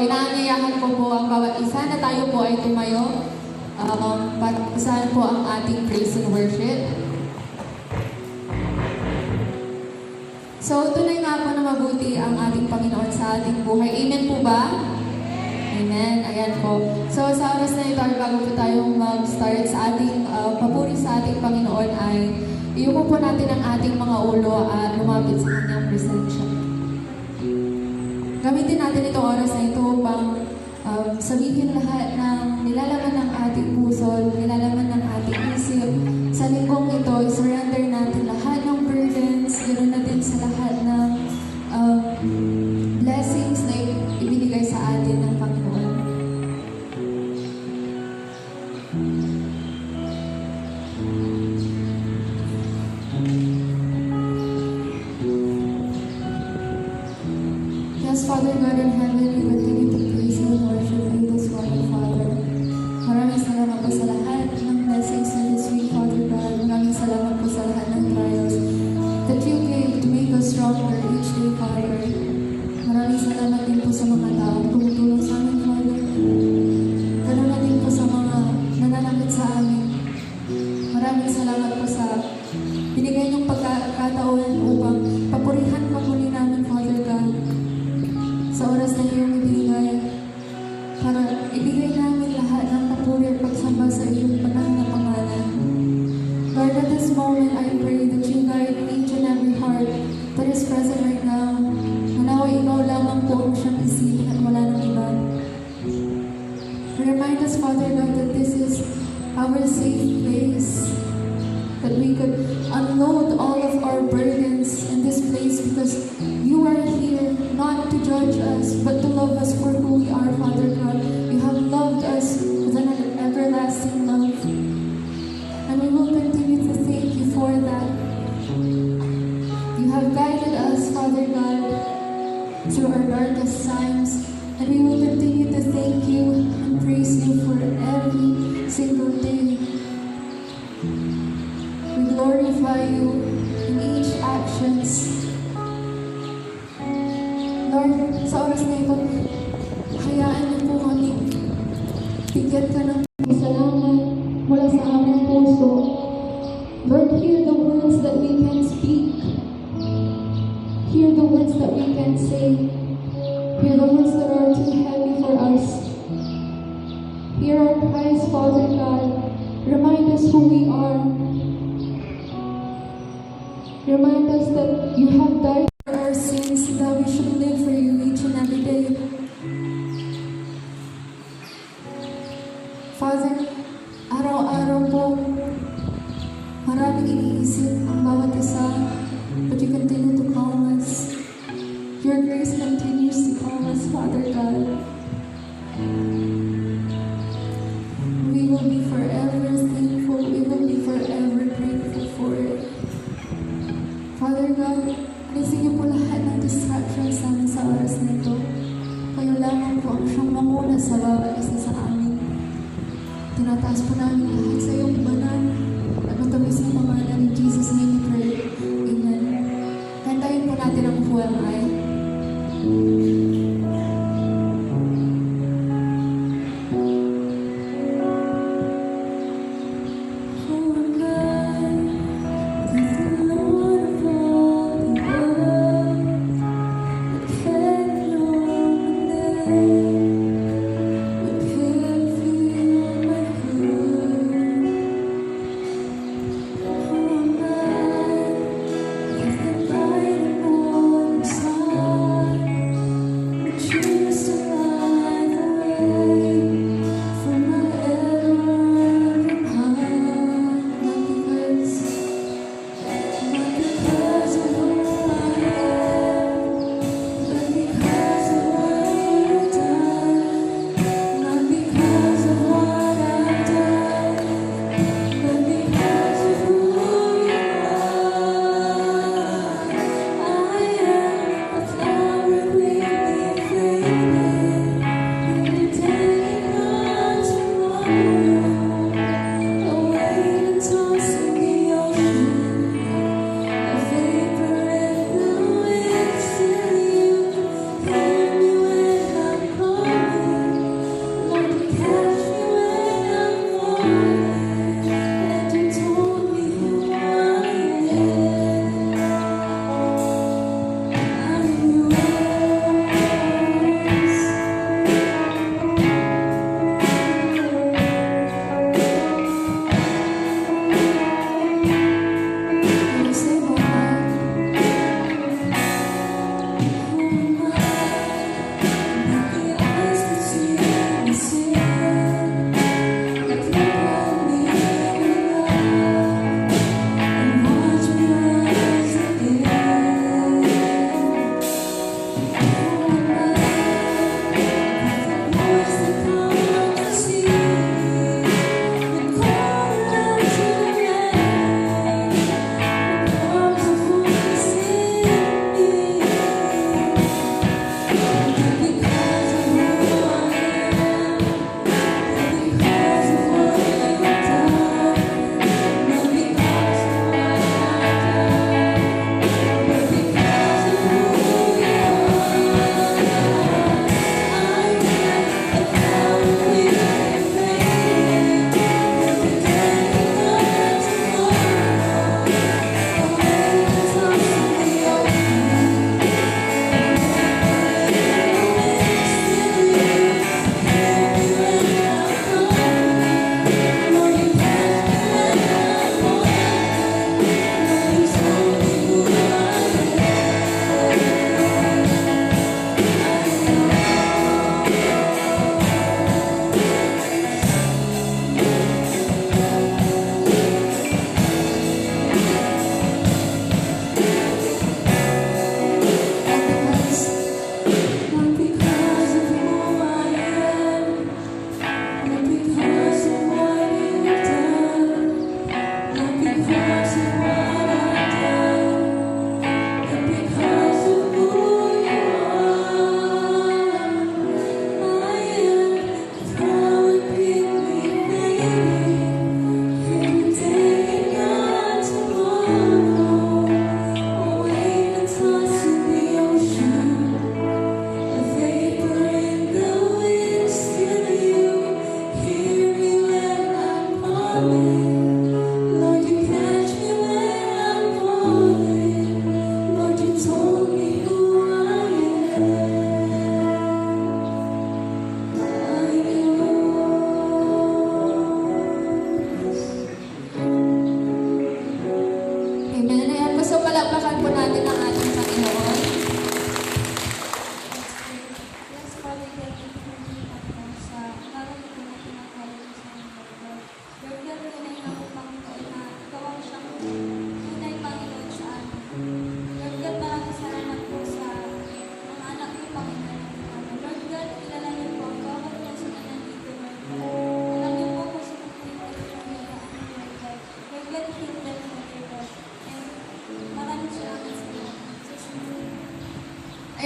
inaanyayahan ko po ang bawat isa na tayo po ay tumayo para isahan po ang ating praise and worship. So, tunay nga po na mabuti ang ating Panginoon sa ating buhay. Amen po ba? Amen. Ayan po. So, sa oras na ito, bago po tayong mag-start sa ating papuri sa ating Panginoon ay iyuko po natin ang ating mga ulo at lumapit sa kanyang presensya. Gamitin natin itong oras na ito upang sabihin lahat ng nilalaman ng ating puso, nilalaman ng ating isip. Sa linggong ito, i-surrender natin lahat ng burdens, ganoon na din sa lahat ng blessings na ibinigay sa atin ng Panginoon. Yes, Father God in heaven, we continue to praise you and worship you this morning, Father. Maraming salamat po sa lahat ng blessings in this week, Father God. Maraming salamat po sa lahat ng trials that you gave to make us stronger each day, Father. Maraming salamat din po sa mga tao tumutulong sa amin, Father. Ganun na din po sa mga nananakit sa amin. Maraming salamat po sa binigay niyong pagkakataon upang papurihan ka muli namin, Father God. Sa oras na iyong ibigay, para ibigay namin lahat ng papuri at pagsamba sa iyong banal na pangalan. Lord, at this moment, I pray that you guide each and every heart that is present right now. Manawa ikaw lamang po ang siyang isipin at wala ng iba. Remind us, Father God, that this is our safe place, that we could unload all of our burdens in this place because you are here not to judge us, but to love us for who we are, Father God. You have loved us with an everlasting love. And we will continue to thank you for that. You have guided us, Father God, through our darkest times. And we will continue to thank you and praise you for every single day. We glorify you in each actions. Lord, sa oras na ito, hayaan niyo po kami. Bigyan ka ng salamat mula sa aming puso. Lord, hear the words that we can speak. Hear the words that we can say. Hear the words that are too heavy for us. Hear our cries, Father God. Remind us who we are. Remind us that you have died for our sins, that we should live for you each and every day. Father, araw-araw po, maraming iniisip ang bawat isa, but you continue to calm us. Your grace continues to calm us, Father God. We will be forever thankful. We will be forever grateful for it. Father God, alisin niyo po lahat ng distractions namin sa oras na ito. Kayo lamang po ang siyang mamuna sa bawat isa sa amin. Tinataas po namin lahat sa iyong banal at matamis na pangalan ni Jesus name we pray. Amen. Kantayin po natin ang Who Am I? Who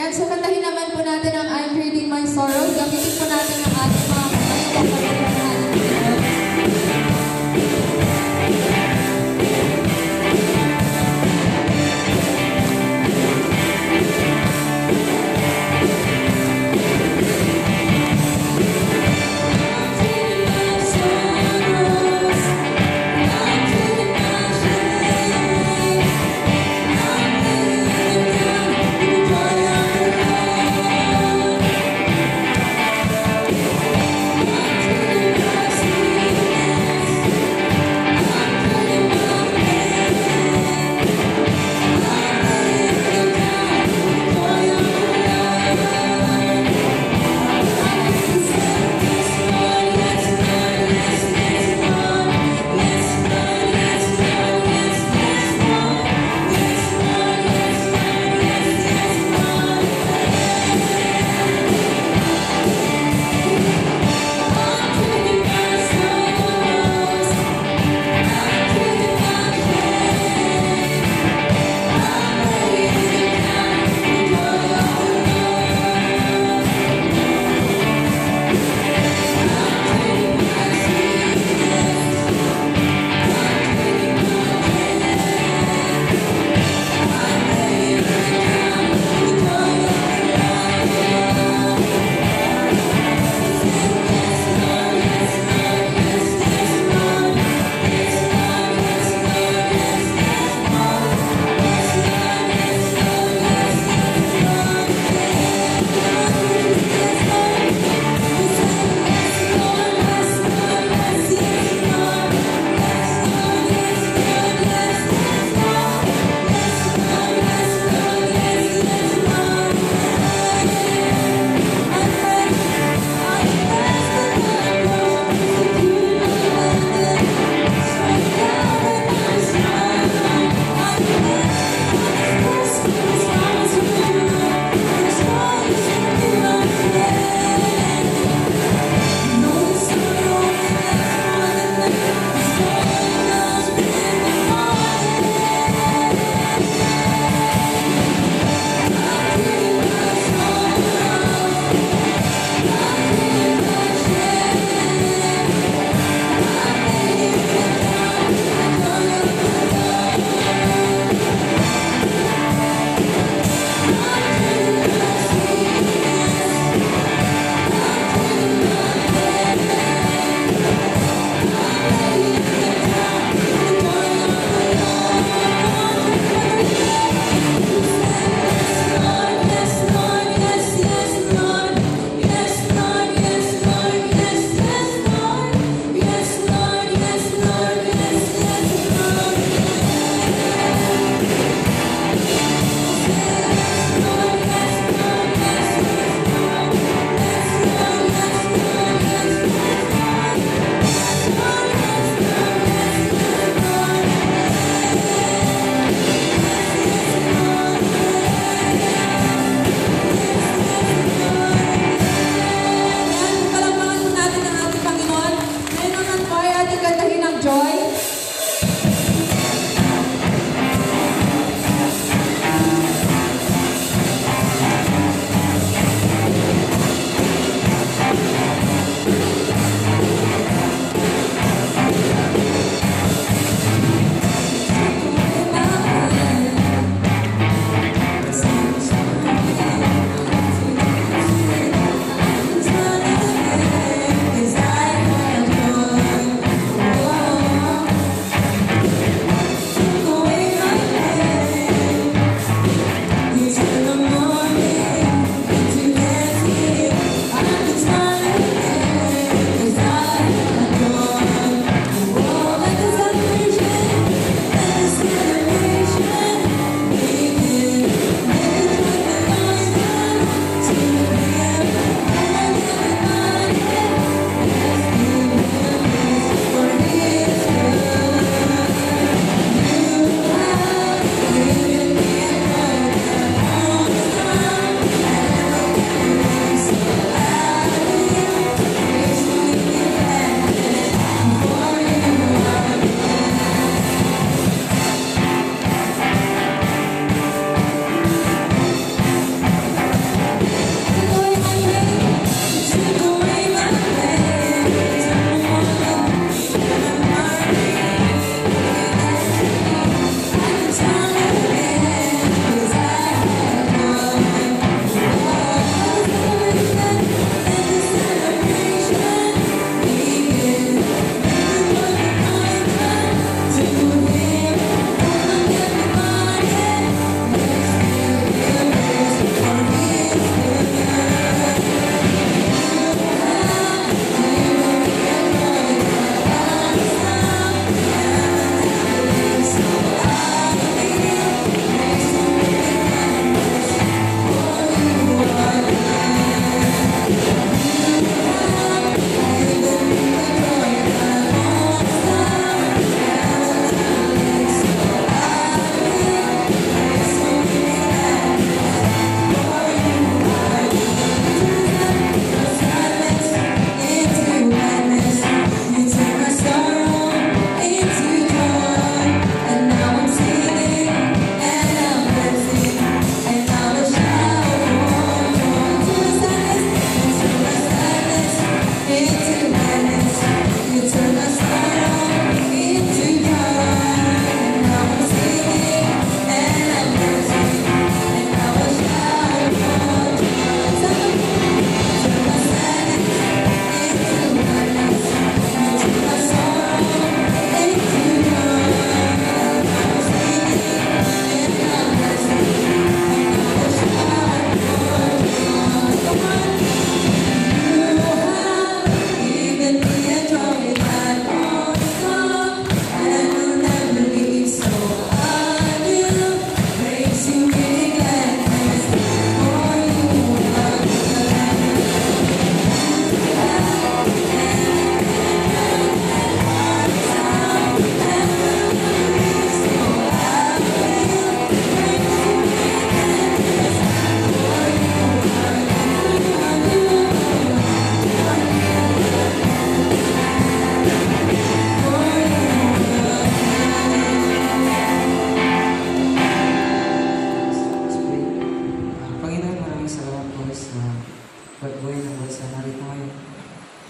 Ayan, so kantahin naman po natin ang I'm Trading My Sorrows. Gamitin po natin ang ating mga kapatid. I'm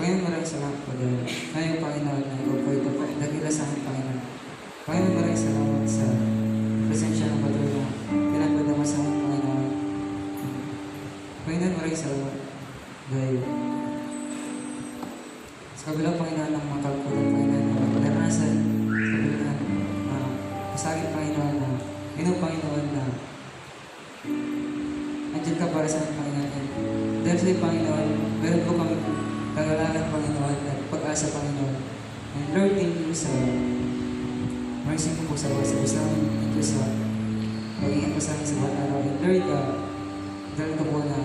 Panginoon, maraming salamat po dahil kayo, Panginoon, na ikaw po ito po. Dakila sa akin, Panginoon. Panginoon, maraming salamat sa presensya ng patuloy na pinapadama sa akin, Panginoon. Panginoon, maraming salamat dahil sa kabilang, Panginoon, ng mga kalkulan, Panginoon, na naranasan sa kabilang masakit, Panginoon, na Panginoon, Panginoon, na nandiyan ka para sa akin, Panginoon. Dahil sa'yo, Panginoon, meron po kami kagalakan, Panginoon, at pag-asa, Panginoon. And Lord, thank you sa mercy mo po sa wasabi sa amin. Thank you sa pag-ingat mo sa amin sa bawat araw. And Lord, dahil ka po na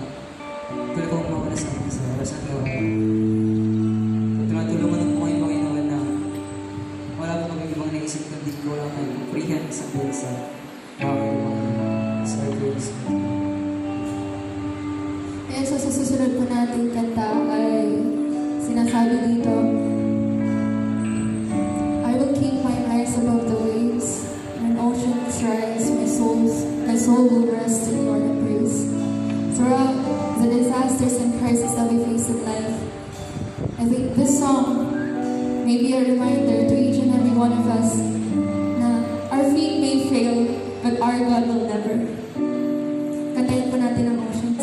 tuloy kong mawala sa amin sa oras ng gawa. At tinatulungan ng po kayo, Panginoon, na wala po kami ibang naisip kundi ko lang na kumprihan sa buhay sa bakit, Panginoon. Sa grace. Kaya sa susunod po nating kanta ay sinasabi dito, I will keep my eyes above the waves. When oceans rise, my soul will rest in your embrace. Throughout the disasters and crises that we face in life, I think this song may be a reminder to each and every one of us na our feet may fail, but our God will never. Kantayin po natin ang oceans.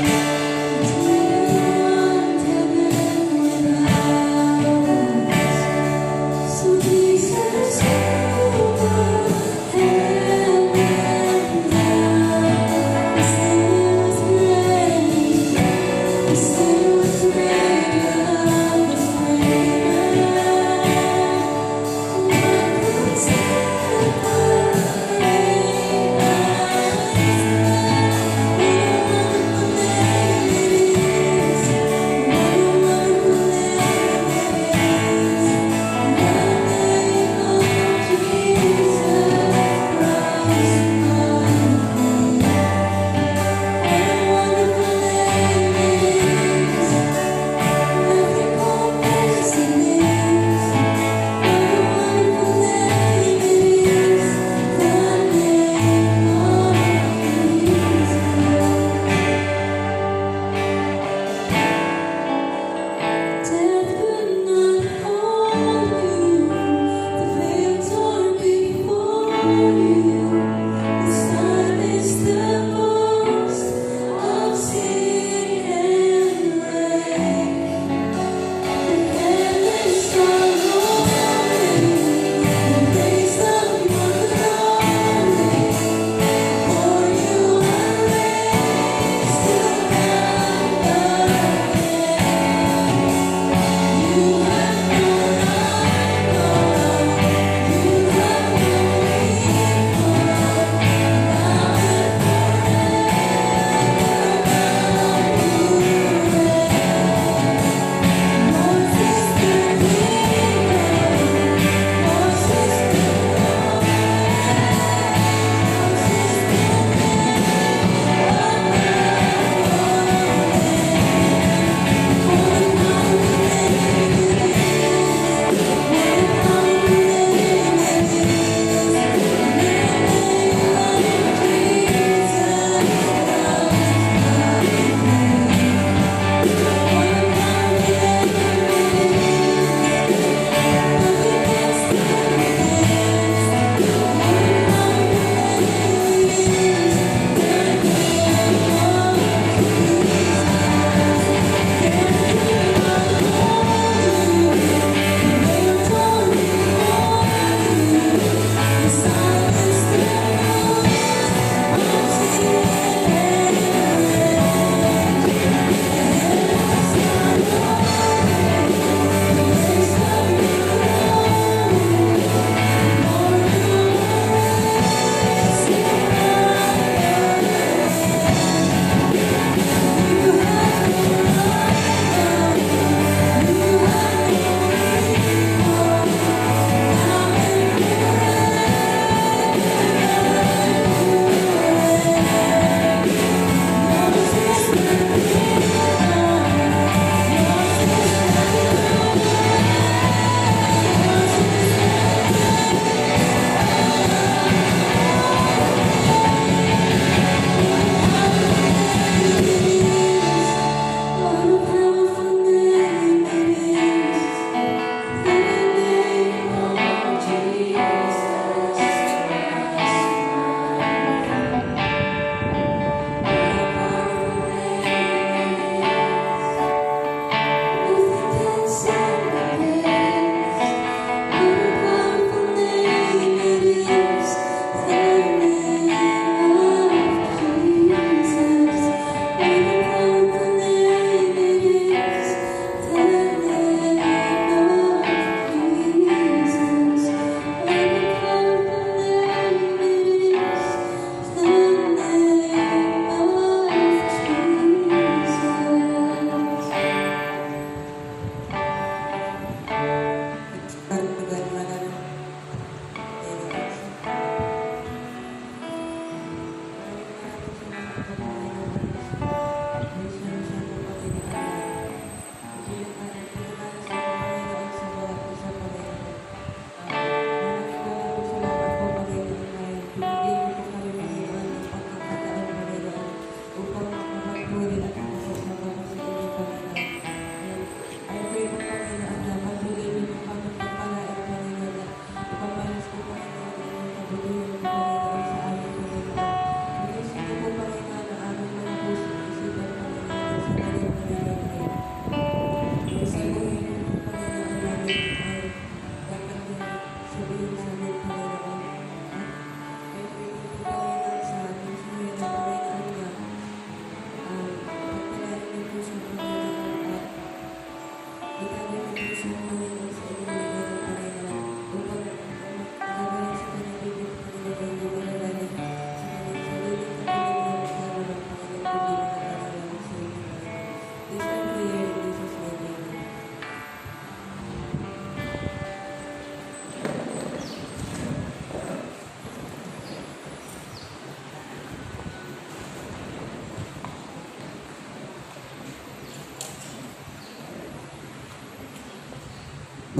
Thank you.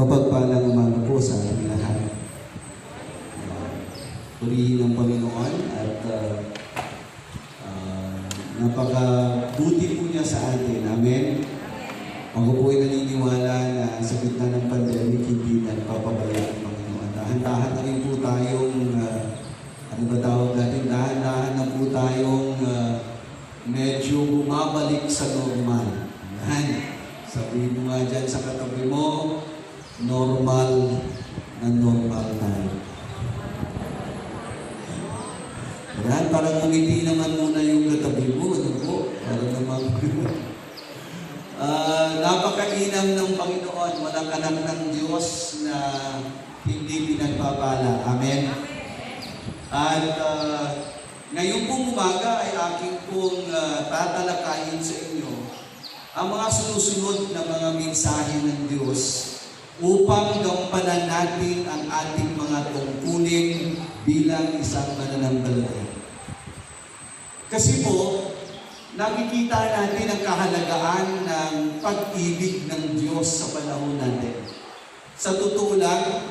Mapagpalang umaga po sa ating lahat. Purihin ng Panginoon at napakabuti po niya sa atin. Amen? Ako po ay naniniwala na sa gitna ng pandemic, hindi na napapabaya ang Panginoon. Dahan-dahan na rin po tayong, ano ba tawag natin? Dahan-dahan na po tayong medyo bumabalik sa normal. Yan. Sabihin mo nga dyan sa katabi mo, normal na normal tayo. Yan, parang umiti naman muna yung katabi mo. Ano po? Parang naman napakainam ng Panginoon. Walang anak ng Diyos na hindi pinagpapala. Amen? At ngayon pong umaga ay aking pong tatalakayin sa inyo ang mga susunod na mga mensahe ng Diyos upang gampanan natin ang ating mga tungkulin bilang isang mananampalataya. Kasi po, nakikita natin ang kahalagaan ng pag-ibig ng Diyos sa panahon natin. Sa totoo lang,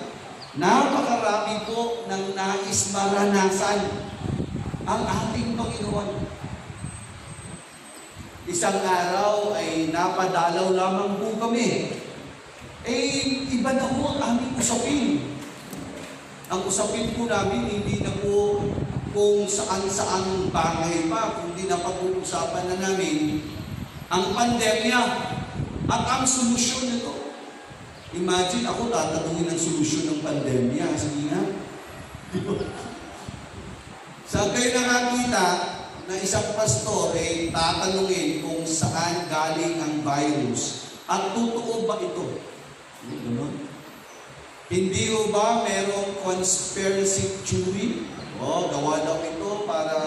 napakarami po ng nais maranasan ang ating Panginoon. Isang araw ay napadalaw lamang po kami. Iba na po ang aming usapin. Ang usapin po namin hindi na po kung saan-saan bagay pa, kundi napag-uusapan na namin ang pandemya at ang solusyon nito. Imagine ako tatanungin ang solusyon ng pandemya. Sige nga. Saan kayo nakakita na isang pastor ay tatanungin kung saan galing ang virus at totoo ba ito? Hindi mo ba merong conspiracy theory? Gawa daw ito para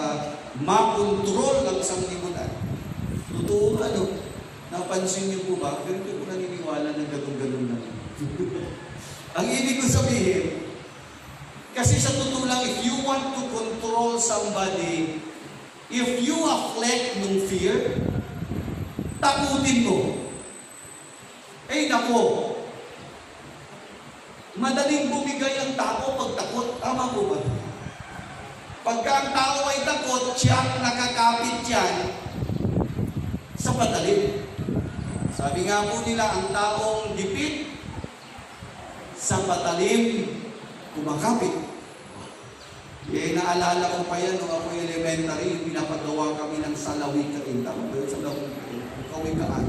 makontrol ang sanglibutan. Totoo ano? Napansin niyo po ba? Pero hindi ko naniniwala na gano'n-gano'n na. Ang ibig ko sabihin, kasi sa totoo lang, if you want to control somebody, if you afflict ng fear, takutin mo. Nako, madaling bumigay ang tao pag takot. Tama po ba? Pagka ang tao ay takot, siya nakakapit yan sa patalim. Sabi nga po nila, ang taong gipit sa patalim, kumakapit. Naalala ko pa yan nung ako elementary, pinapagawa kami ng salawikain. Tama ba yun? Salawikain. Kawikaan.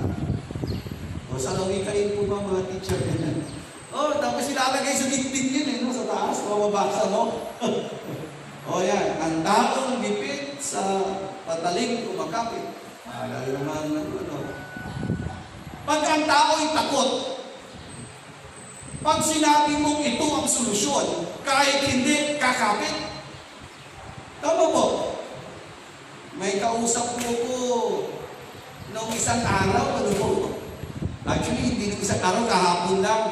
Salawikain po ba mga teacher? Tapos ilalagay sa dingding yun no? Sa taas, mababasa mo. Yan. Ang taong gipit sa patalim, kumakapit. Alala naman ano. Pag ang tao ay takot, pag sinabi mong ito ang solusyon, kahit hindi, kakapit. Tama po. May kausap po ko noong isang araw, ano po? Actually, hindi nung isang araw, kahapon lang.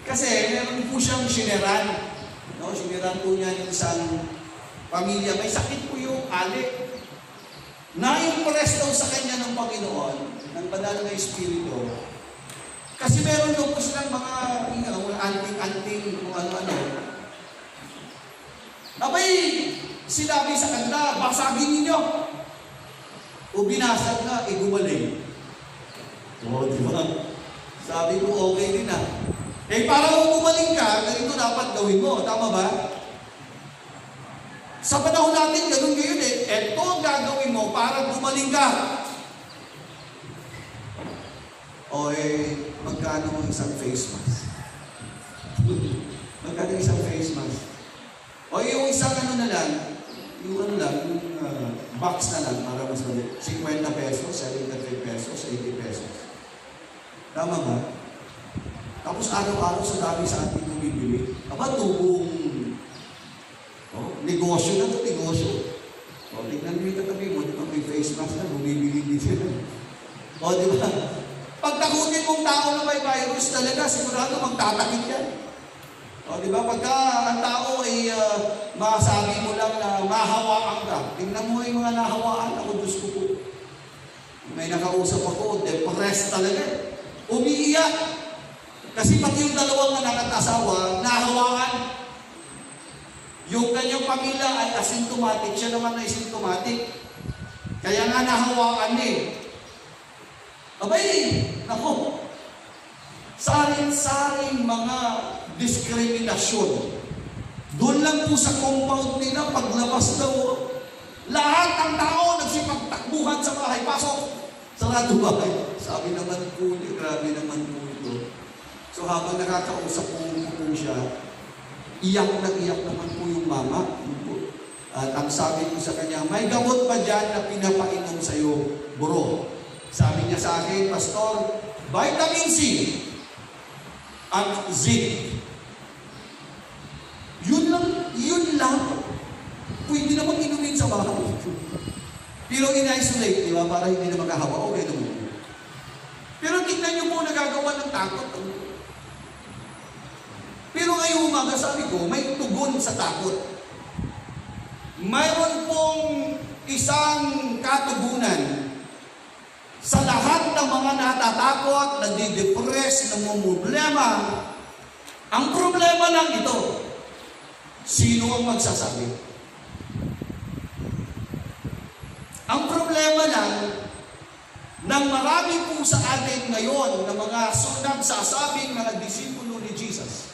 Kasi meron po siyang sineran. No? Sineran po niya yung isang pamilya. May sakit po yung ali. Na-impress daw sa kanya ng Panginoon, ng banal na Espiritu. Kasi meron daw po silang mga anting-anting, kung ano-ano. Abay, sinabi sa kanila, basagin ninyo. O binasag na, gumaling. Di ba? Sabi ko, okay din para kung gumaling ka, ganito dapat gawin mo. Tama ba? Sa panahon natin, ganun ngayon Ito ang gagawin mo para gumaling ka. Magkano ang isang face mask? Magkano isang face mask? Yung isang yung box na lang, para mas mali. 50 pesos, 73 pesos, 80 pesos. Tama ba? Tapos araw-araw sa dami sa ating bumibili. Tubong negosyo na ito, negosyo. Tignan mo yung katabi mo, di ba may face mask na, bumibili din sila. Di ba? Pag takutin mong tao na may virus talaga, sigurado magtatakit yan. Di ba? Pagka ang tao ay masabi mo lang na mahawaan ka, tingnan mo yung mga nahawaan. Ako, Diyos ko po. May nakausap ako, depressed talaga. Umiiyak. Kasi pati yung dalawang anak at asawa, nahawakan. Yung kanyang pamilya ay asymptomatic, siya naman ay symptomatic. Kaya nga nahawakan eh. Abay, ako, saring-saring mga diskriminasyon. Doon lang po sa compound nila, paglabas daw, lahat ng tao nagsipagtakbuhan sa bahay. Pasok! Sarado bahay. Sabi naman po niya, grabe naman po ito. So habang nakakausap po siya, iyak naman po yung mama. At ang sabi ko sa kanya, may gamot ba dyan na pinapainom sa'yo, bro? Sabi niya sa akin, Pastor, vitamin C at zinc. Yun lang. Pwede namang inumin sa bahay. Pero in-isolate, di ba? Para hindi na magkahawa. Okay naman. Pero tingnan niyo po nagagawa ng takot. Pero ngayong umaga, sabi ko, may tugon sa takot. Mayroon pong isang katugunan sa lahat ng mga natatakot, nadidepress, namumroblema. Ang problema lang ito, sino ang magsasabi? Ang problema lang, ng marami po sa atin ngayon na mga nagsasabing mga disipulo ni Jesus,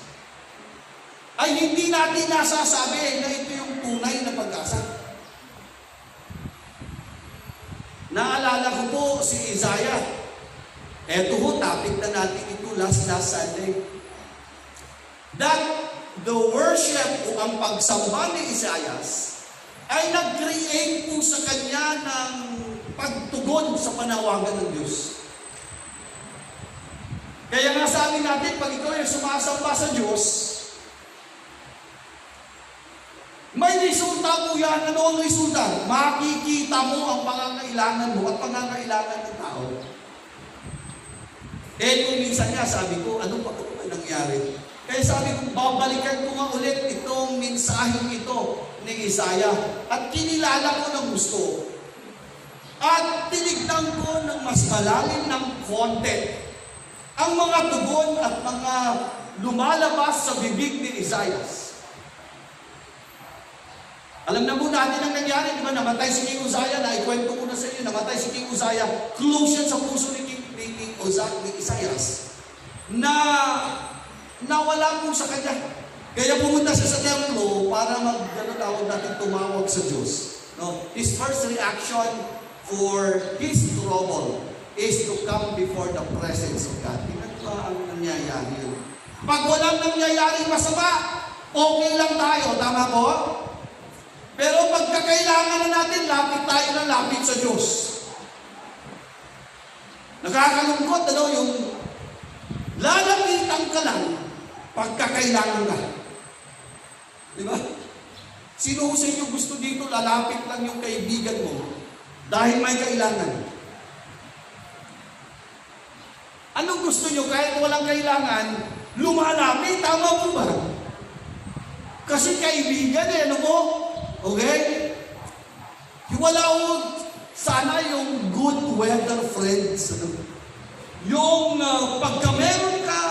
ay hindi natin nasasabi na ito yung tunay na pag-asa. Naalala ko po si Isaiah. Eto ho, topic na natin ito last Sunday. That the worship o ang pagsamba ni Isaiah ay nag-create po sa kanya ng pagtugon sa panawagan ng Diyos. Kaya nga sabi natin, pag ikaw ay sumasamba sa Diyos, may resulta po yan. Ano ang resulta? Makikita mo ang pangangailangan mo at pangangailangan ng tao. Kung minsan nga, sabi ko, ano ba nangyari? Kaya sabi ko, babalikan ko nga ulit itong mensaheng ito ni Isaiah. At kinilala ko ng gusto. At tinignan ko ng mas malalim ng konti ang mga tugon at mga lumalabas sa bibig ni Isaiah. Alam na po natin ang nangyari, di ba? Namatay si King Uzziah, naikwento ko na sa inyo, namatay si King Uzziah, close yan sa puso ni Isaiah, na nawala po sa kanya. Kaya pumunta siya sa templo para tawag natin, tumawag sa Diyos. No? His first reaction for his trouble is to come before the presence of God. Tingnan ko ang nangyayari. Pag walang nangyayari masama, okay lang tayo, tama po? Pero pagkakailangan na natin, lapit tayo ng lapit sa Diyos. Nakakalungkot, yung lalapitan ka lang pagkakailangan ka. Di ba? Sino sa inyo gusto dito, lalapit lang yung kaibigan mo dahil may kailangan? Anong gusto nyo? Kahit walang kailangan, lumalapit, tama po ba? Kasi kaibigan ano po? Okay? Wala ko sana yung good weather friends. Yung pagka meron ka,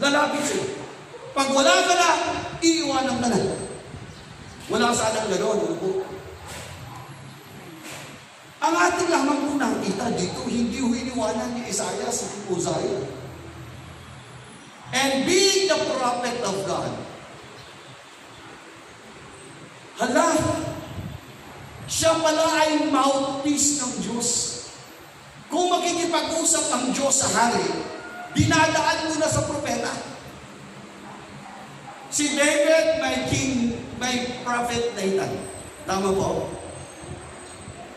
lalapit siya. Pag wala ka na, iiwanan ka na. Wala sanang gano'n. Ang ating lamang po nakita dito, hindi iniwanan ni Isaiah si Uzziah. And being the prophet of God, hala, siya pala ay mouthpiece ng Diyos. Kung makikipag-usap ang Diyos sa hari, dinadaan mo na sa propeta. Si David, may prophet Nathan. Tama po?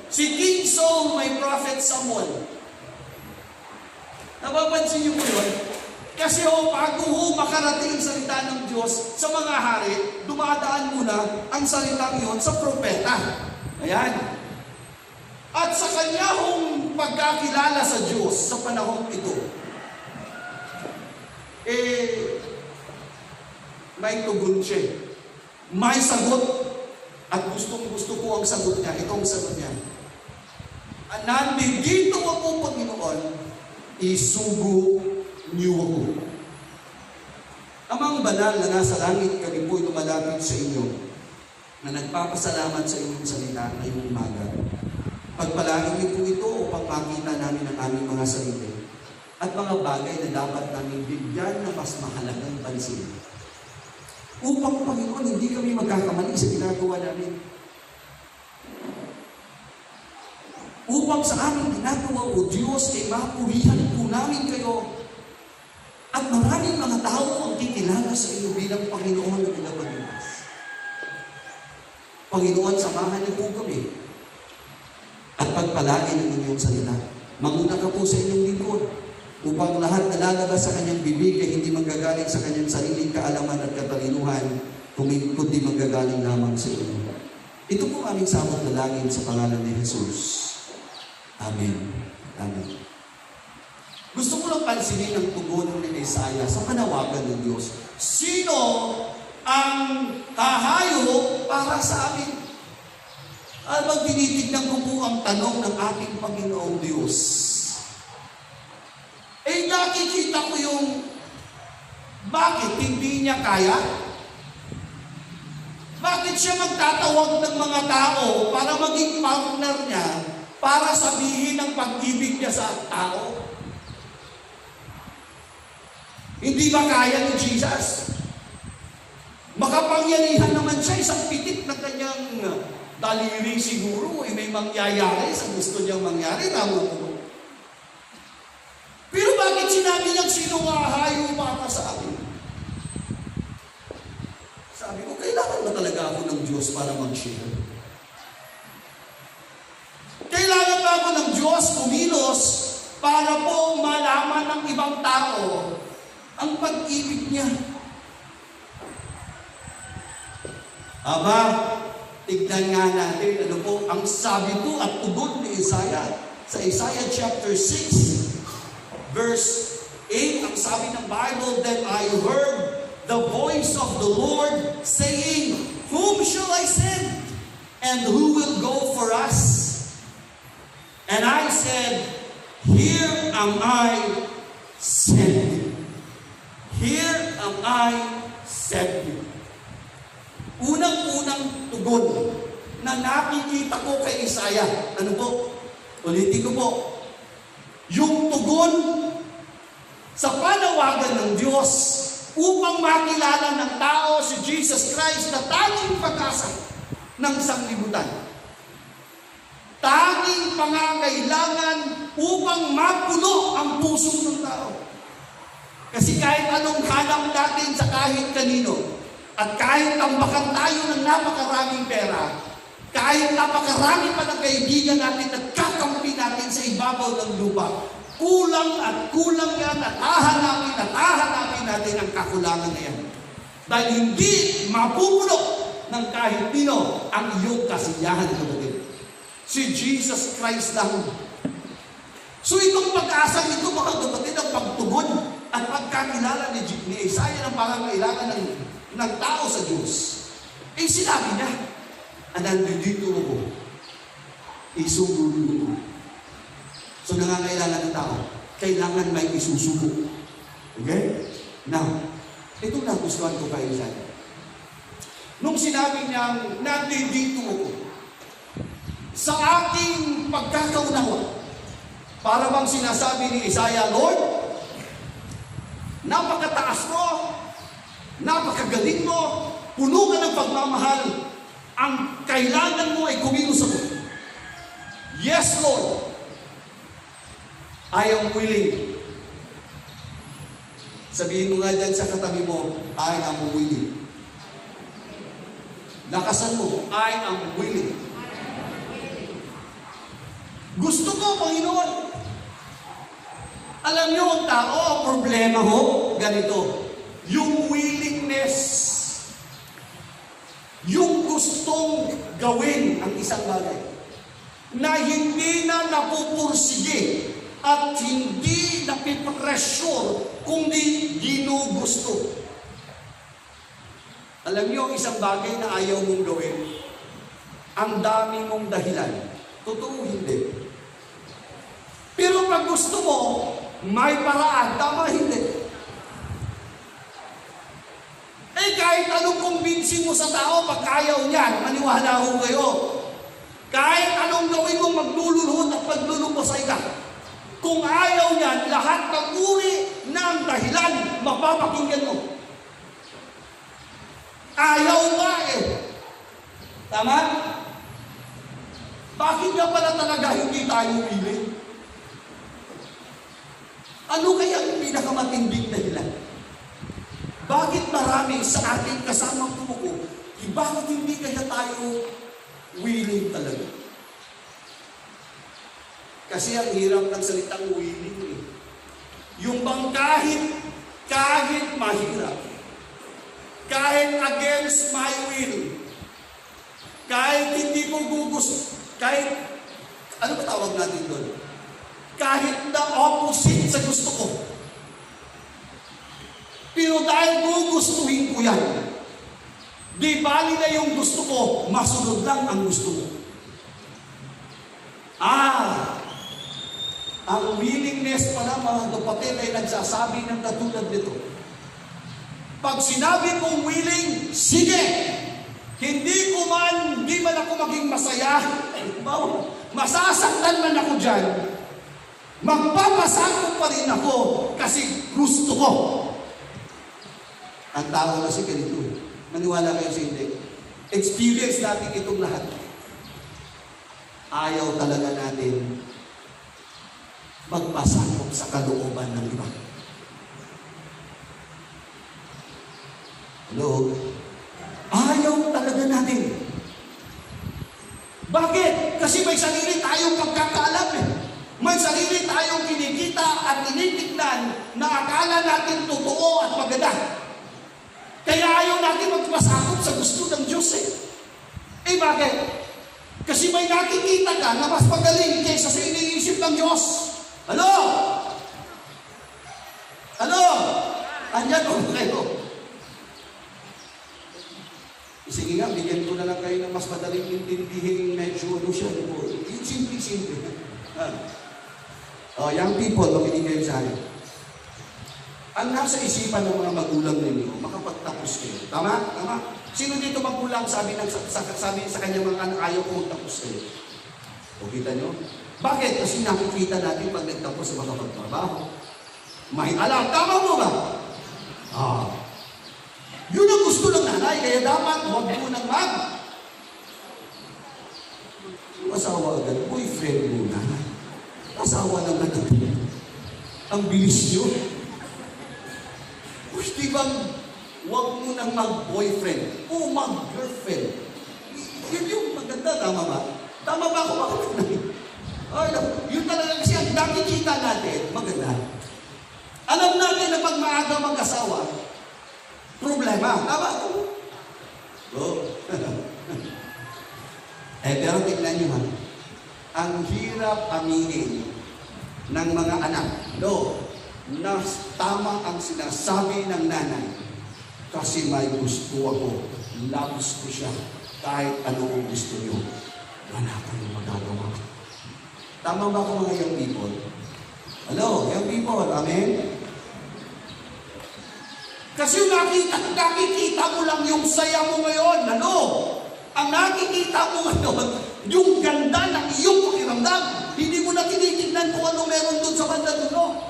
Si King Saul, may prophet Samuel. Napapansin niyo po yun? Kasi bago makarating ang salita ng Diyos sa mga hari, dumadaan muna ang salitang yun sa propeta. Ayan. At sa kanya pagkakilala sa Diyos sa panahon ito, may tugon siya. May sagot. At gustong-gusto ko ang sagot niya. Ito ang sagot niya. Nandito ako, Panginoon, isugo niyo ako. Amang banal na nasa langit, kami po'y lumalapit sa inyo na nagpapasalamat sa inyong salita ngayong umaga. Pagpalain niyo po ito upang makita namin ang aming mga sarili at mga bagay na dapat namin bigyan na mas mahalagang pansin. Upang, Panginoon, hindi kami magkakamali sa ginagawa namin. Upang sa aming ginagawa, O Diyos, ay mapurihan po namin kayo. At maraming mga tao ang kikilala sa iyo bilang Panginoon na pinapaglumas. Panginoon, samahan niyo po kami at pagpalain ang inyong salita. Manguna ka po sa inyong lingkod upang lahat na lalabas sa kanyang bibig ay hindi manggagaling sa kanyang sariling kaalaman at katalinuhan, kundi manggagaling lamang sa iyo. Ito po aming samot na langin sa pangalan ni Jesus. Amen. Amen. Gusto ko lang pansinin ang tugon ni Isaiah sa panawagan ng Diyos. Sino ang hahayo para sa amin? Habang tinitignan ko po ang tanong ng ating Panginoong Diyos, nakikita ko yung bakit hindi niya kaya? Bakit siya magtatawag ng mga tao para maging partner niya para sabihin ang pag-ibig niya sa tao? Hindi ba kaya ni Jesus? Makapangyarihan naman siya, isang pitik na kanyang daliri siguro, may mangyayari sa gusto niyang mangyari, tama po. Pero bakit sinabi niyang sino hahayo para sa akin? Sabi ko, kailangan ba talaga ako ng Diyos para mag-share? Kailangan ba ako ng Diyos kumilos para po malaman ng ibang tao ang pag-ibig niya? Aba, tignan nga natin ano po ang sabi po at tugon ni Isaiah sa Isaiah chapter 6 verse 8. Ang sabi ng Bible, "Then I heard the voice of the Lord saying, Whom shall I send? And who will go for us? And I said, Here am I, send me. Here am I, send me." Unang-unang tugon na nakikita ko kay Isaiah, ano po? Ulitin ko po. Yung tugon sa panawagan ng Diyos upang makilala ng tao si Jesus Christ na tanging pag-asa ng sanglibutan. Tanging pangangailangan upang mapuno ang puso ng tao. Kasi kahit anong hanap natin sa kahit kanino, at kahit tambakan tayo ng napakaraming pera, kahit napakarami pa ng kaibigan natin at kakampi natin sa ibabaw ng lupa, kulang at kulang yan at hahanapin natin ang kakulangan na yan. Dahil hindi mapupuno ng kahit pino ang iyong kasiyahan, kapatid. Si Jesus Christ lang. So itong pag-asa ito, mga kapatid, ang pagtugon at pagkakilala ni Isaiah ng pangangailangan ng tao sa Diyos. Sinabi niya, nandito ako, isugo ko. So nangangailangan ng tao, kailangan may isusugo. Okay? Now, ito nagustuhan ko kay Isaiah. Nung sinabi niyang, nandito ako, sa aking pagkakaunawa, para bang sinasabi ni Isaiah, Lord, napakataas mo, napakagaling mo, puno ka ng pagmamahal, ang kailangan mo ay kumilos ako. Yes, Lord, I am willing. Sabihin mo nga dyan sa katabi mo, I am willing. Lakasan mo, I am willing. Gusto ko, Panginoon. Alam niyo ang tao, ang problema mo, ganito. Yung willingness, yung gustong gawin ang isang bagay, na hindi na napupursige at hindi napipressure, kundi ginugusto. Alam niyo, isang bagay na ayaw mong gawin, ang dami mong dahilan. Totoo, hindi. Pero pag gusto mo, may paraan. Tama, hindi. Eh kahit anong kumbinsin mo sa tao, pag ayaw niyan, maniwala ho kayo. Kahit anong gawin mong maglululuhod at maglulupasay ka, kung ayaw niyan, lahat ng uri ng dahilan, mapapakinggan mo. Ayaw nga eh. Tama? Bakit nga pala talaga hindi tayo willing? Ano kaya ang pinakamatinding dahilan? Bakit marami sa ating kasamang tumuko, bakit hindi kaya tayo willing talaga? Kasi ang hirap ng salitang willing eh. Yung bang kahit mahirap, kahit against my will, kahit hindi ko gugusto, kahit, ano ba tawag natin doon? Kahit na opposite sa gusto ko. Pero dahil gugustuhin ko yan, di bali na yung gusto ko, masunod lang ang gusto mo. Ang willingness pala mga kapatid ay nagsasabi ng katulad nito. Pag sinabi kong willing, sige! Hindi man ako maging masaya, masasaktan man ako dyan, magpapasakot pa rin ako kasi gusto ko. Ang tao kasi ganito. Maniwala kayo sa hindi. Experience natin itong lahat. Ayaw talaga natin magpasakop sa kalooban ng iba. Hello? Ayaw talaga natin. Bakit? Kasi may sarili tayong pagkakaalam eh. May sarili tayong kinikita at tinitignan na akala natin totoo at maganda. Kaya ayaw natin magpasakop sa gusto ng Diyos eh. Eh bakit? Kasi may nakikita ka na mas magaling kaysa sa iniisip ng Diyos. Ano? Ano? Andyan po kayo. Sige nga, bigyan ko na lang kayo ng mas madaling intindihin medyo ano siya. Yung simple-simple. Young people, makinig kayo sa akin. Ang nasa isipan ng mga magulang ninyo, makapagtapos kayo. Tama? Tama? Sino dito magulang sabi sa kanya mga anak, ayaw ko magtapos kayo? O kita nyo? Bakit? Kasi nakikita natin pag nagtapos sa makapagtrabaho. May alam. Tama mo ba? Yun ang gusto ng nanay, kaya dapat huwag mo nang asawa agad, boyfriend mo na. Asawa naman agad. Ang bilis nyo. Di bang huwag mo nang mag-boyfriend o mag-girlfriend? Yun yung maganda, tama ba? Tama ba ako makakita? Yun talaga kasi ang nakikita natin, maganda. Alam natin na pag maaga mag-asawa, problema. Tama? Pero tignan nyo ha. Ang hirap aminin ng mga anak. Na tama ang sinasabi ng nanay. Kasi may gusto ako. Labis ko siya. Kahit ano ang gusto nyo. Wala kayong magagawa. Tama ba ako mga young people? Hello, young people. Amen? Kasi nakikita mo lang yung saya mo ngayon. Ano? Ang nakikita mo ngayon, yung ganda ng iyong pakiramdam. Hindi mo na tinitignan kung ano meron doon sa banda dulo.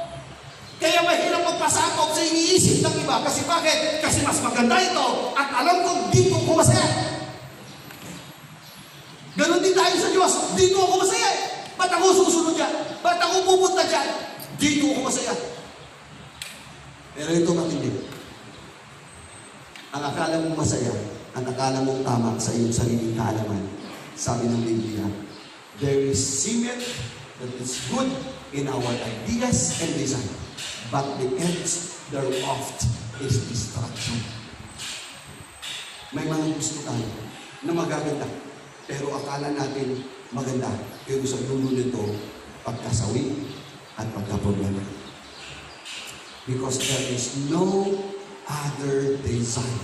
Kaya mahirap magpasakop sa iniisip ng iba. Kasi bakit? Kasi mas maganda ito at alam kong dito ko masaya. Ganon din tayo sa Diyos. Dito ako masaya. Ba't ako susunod dyan? Ba't ako pupunta dyan? Dito ako masaya. Pero ito matindi. Ang akala mong masaya, ang akala mong tama sa iyong sariling kaalaman, sabi ng Biblia, there is seemeth that is good in our ideas and design, but the ends thereof is destruction. May mga gusto tayo na magaganda, pero akala natin maganda, pero sa dulo nito, pagkasawi at pagkaproblema. Because there is no other design.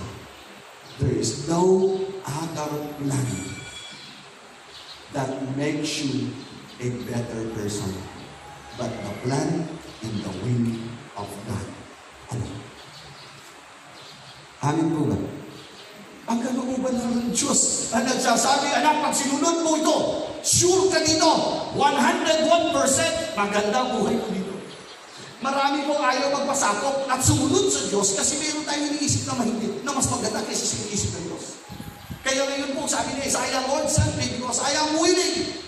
There is no other plan that makes you a better person. But the plan in the will of God. Ano? Amin po ba? Ang kalooban ng Diyos ang nagsasabi, anak, pag sinunod mo ito, sure ka dito, 101% maganda buhay mo dito. Marami pong ayaw magpasakop at sumunod sa Diyos kasi meron tayong iniisip na mahigit, na mas maganda kaysa sa iniisip ng Diyos. Kaya ngayon po, sabi ni Isaiah, Lord, send me because I am willing.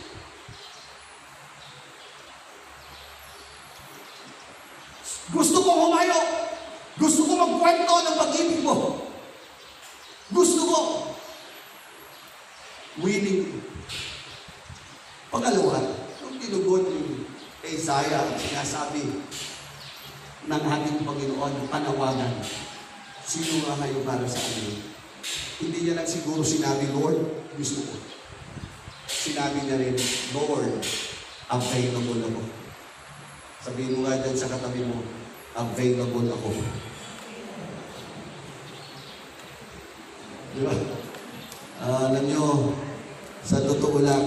Gusto ko humayo. Gusto ko magkwento ng pag-ibig mo. Gusto ko. Willing. Pangalawa, nung tinugon ni Isaiah, sinasabi ng ating Panginoon, panawagan. Sino nga kayo para sa amin? Hindi niya lang siguro sinabi, Lord, gusto ko. Sinabi niya rin, Lord, available ako. Sabihin mo nga dyan sa katabi mo, available ako. Di ba? Alam nyo, sa totoo lang,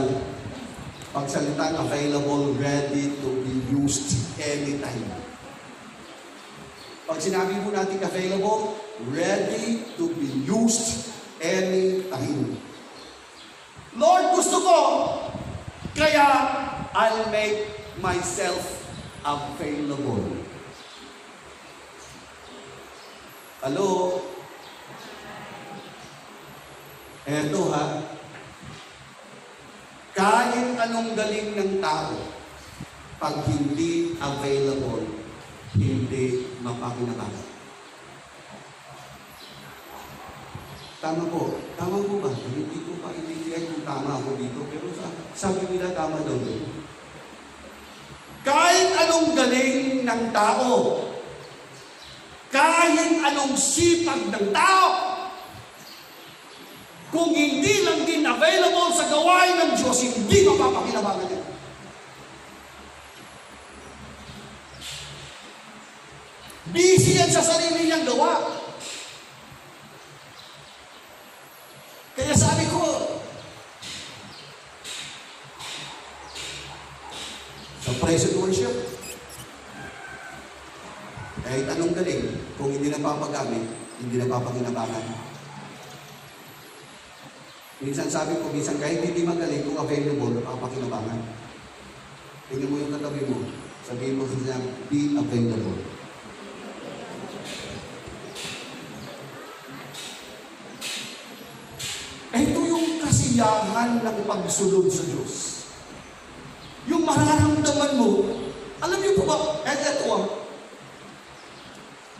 pagsalitang available, ready to be used anytime. Pag sinabi po natin available, ready to be used anytime. Lord, gusto ko, kaya I'll make myself available. Hello? Eto ha, kahit anong galing ng tao, pag hindi available, hindi mapakinabangan. Tama po ba? Hindi ko pa iniiyak kung tama ako dito, pero sabi nila tama daw doon. Kahit anong galing ng tao, kahit anong sipag ng tao, kung hindi lang din available sa gawain ng Diyos, hindi mapapakinabangan niya. Busy yan sa sarili niyang gawa. Kaya sabi ko, sa present worship, kahit anong galing, kung hindi napapagamit, hindi napapakinabangan. Minsan sabi ko, minsan kahit hindi magaling, kung available, napapakinabangan. Tingnan mo yung katabi mo, sabihin mo siya, be available. Ito yung kasiyahan ng pagsunod sa Diyos. Yung mararamdaman mo, alam niyo po ba,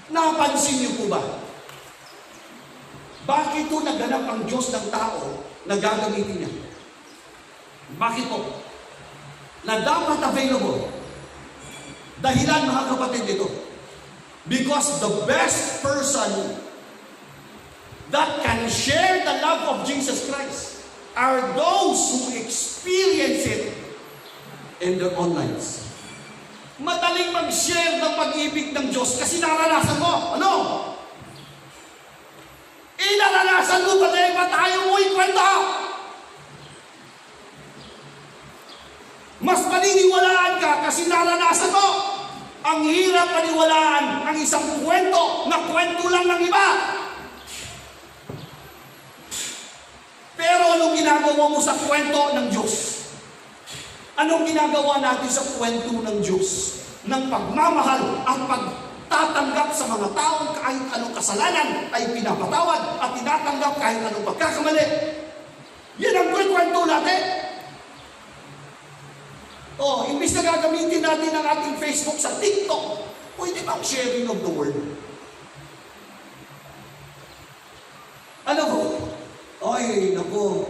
napansin niyo po ba? Bakit ito naganap ang Diyos ng tao na gagamitin niya? Bakit po? Na dapat available. Dahilan mga kapatid dito. Because the best person that can share the love of Jesus Christ are those who experience it in their own lives. Madaling mag-share ng pag-ibig ng Diyos kasi naranasan mo. Ano? Naranasan mo pa ba tayo mo ikwento? Mas paniniwalaan ka kasi naranasan mo. Ang hirap paniwalaan ang isang kwento na kwento lang ng iba. Pero anong ginagawa mo sa kwento ng Diyos? Anong ginagawa natin sa kwento ng Diyos? Ng pagmamahal at pagtatanggap sa mga taong kahit anong kasalanan ay pinapatawad at tinatanggap kahit anong pagkakamali. Yan ang kwento natin. Imbis na gagamitin natin ang ating Facebook sa TikTok, pwede bang sharing of the word? Ano po? Naku.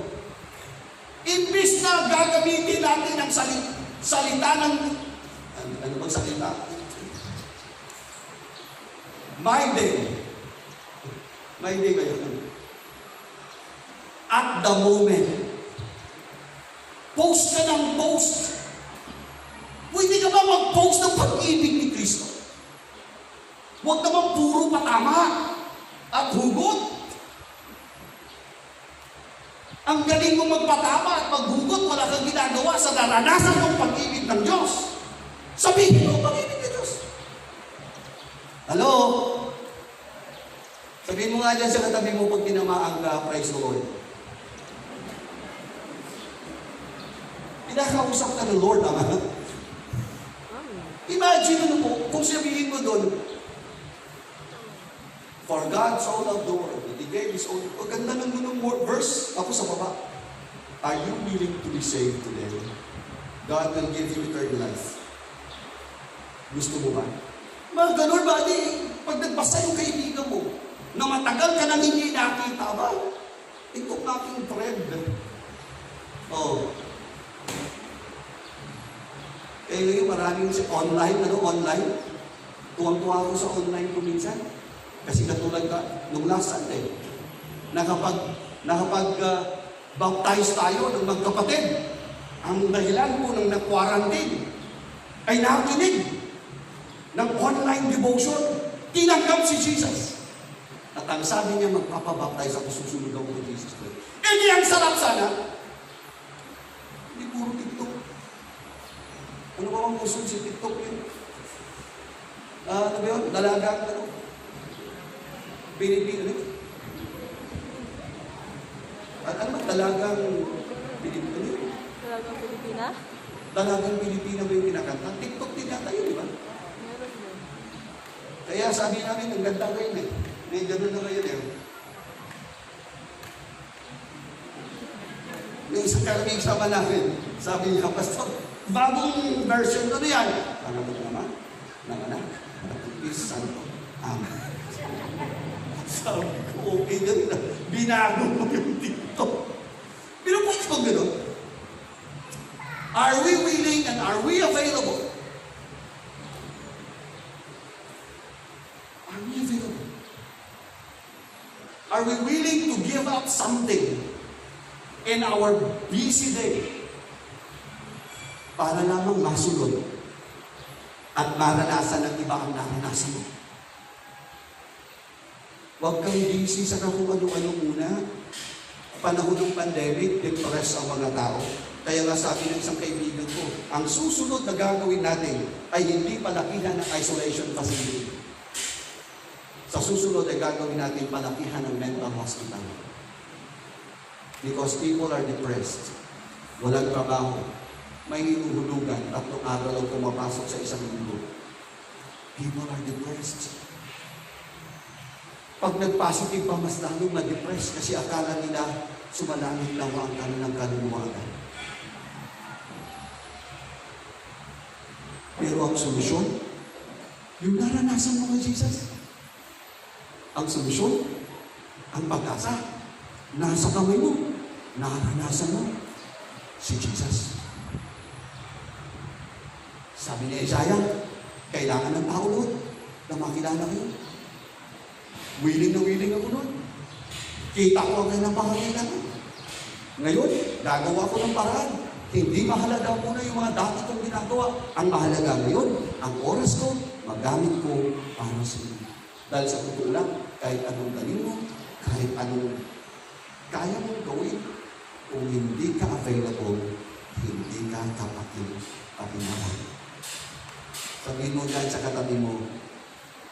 Imbis na gagamitin natin ang salita ng... Ano bang salita? My day. My day ba yun? At the moment. Post ka ng post. Pwede ka ba mag-post ng pag-ibig ni Kristo? Huwag naman puro patama at hugot. Ang galing mo magpatama at maghugot, wala kang ginagawa sa naranasan mong pag-ibig ng Diyos. Sabihin mo, pag-ibig ng Diyos. Hello? Sabihin mo nga dyan sa katabi mo pag tinamaan ka, praise the Lord. Pinakausap ka ng Lord, ama. Imagine ano po, kung sabihin mo doon, for God so loved the world, that He gave His own. Ang ganda ng verse, ako sa baba. Are you willing to be saved today? God will give you eternal life. Gusto mo ba? Mga ganun ba? Pag nagbasa yung kaibigan mo, na matagal ka nang hindi nakita ba? Itong aking friend. Oh. Eh ngayon maraming online. Tuwang-tuwa ako sa online ko minsan. Kasi katulad ka, nung last Sunday, baptize tayo ng magkapatid. Ang dahilan po ng na-quarantine ay nakinig ng online devotion. Tinanggap si Jesus. At ang sabi niya, magpapabaptize ako, susunod ako kay Jesus Christ. Eh di ang sarap sana. Hindi puro TikTok. Ano ba ang usul si TikTok yun? Ano ba yun? Dalagang, Pilipino. Ano ba? Dalagang Pilipino? Talagang Pilipina? Dalagang Pilipino ba yung kinakanta? TikTok din yata yun, di ba? Meron yun. Kaya sabi namin, ang ganda kayo eh. May gano'n na kayo eh. Yung isang karaming sama namin, sabi niya, Pastor, bagong version na yan. Ano ba naman? Nanganak, Peace Santo. Amen. Sabi ko, okay na rin. Binago mo yung TikTok. Pinupost ko gano'n. Are we willing and are we available? Are we available? Are we willing to give up something in our busy day para lamang masunod at maranasan ng iba ang naranasan mo? Huwag kang busy sa kung ano-ano muna. Panahon ng pandemic, depressed ang mga tao. Kaya nga sabi ng isang kaibigan ko, ang susunod na gagawin natin ay hindi palakihan ng isolation facility. Sa susunod ay gagawin natin palakihan ng mental hospital. Because people are depressed. Walang trabaho. May hinuhulugan. 3 araw lang pumapasok sa isang linggo. People are depressed. Pag nag-positive pa, mas lalong na-depressed kasi akala nila sumalangit lang ang kanilang kaluluwagan. Pero ang solusyon, yung naranasan mo kay Jesus. Ang solusyon, ang pag-asa, nasa kamay mo, naranasan mo si Jesus. Sabi ni Isaiah, kailangan ng tao doon na makilala kayo. Willing na willing ako doon. Kita ko ang kailang pangangailangan. Ngayon, gagawa ko ng paraan. Hindi mahalaga muna yung mga dati kong ginagawa. Ang mahalaga ngayon, ang oras ko, magamit ko para sa inyo. Dahil sa totoo lang, kahit anong galing mo, kahit anong kaya mong gawin, kung hindi ka available, hindi ka kapaki-pakinalan. Sabihin mo dyan sa katabi mo,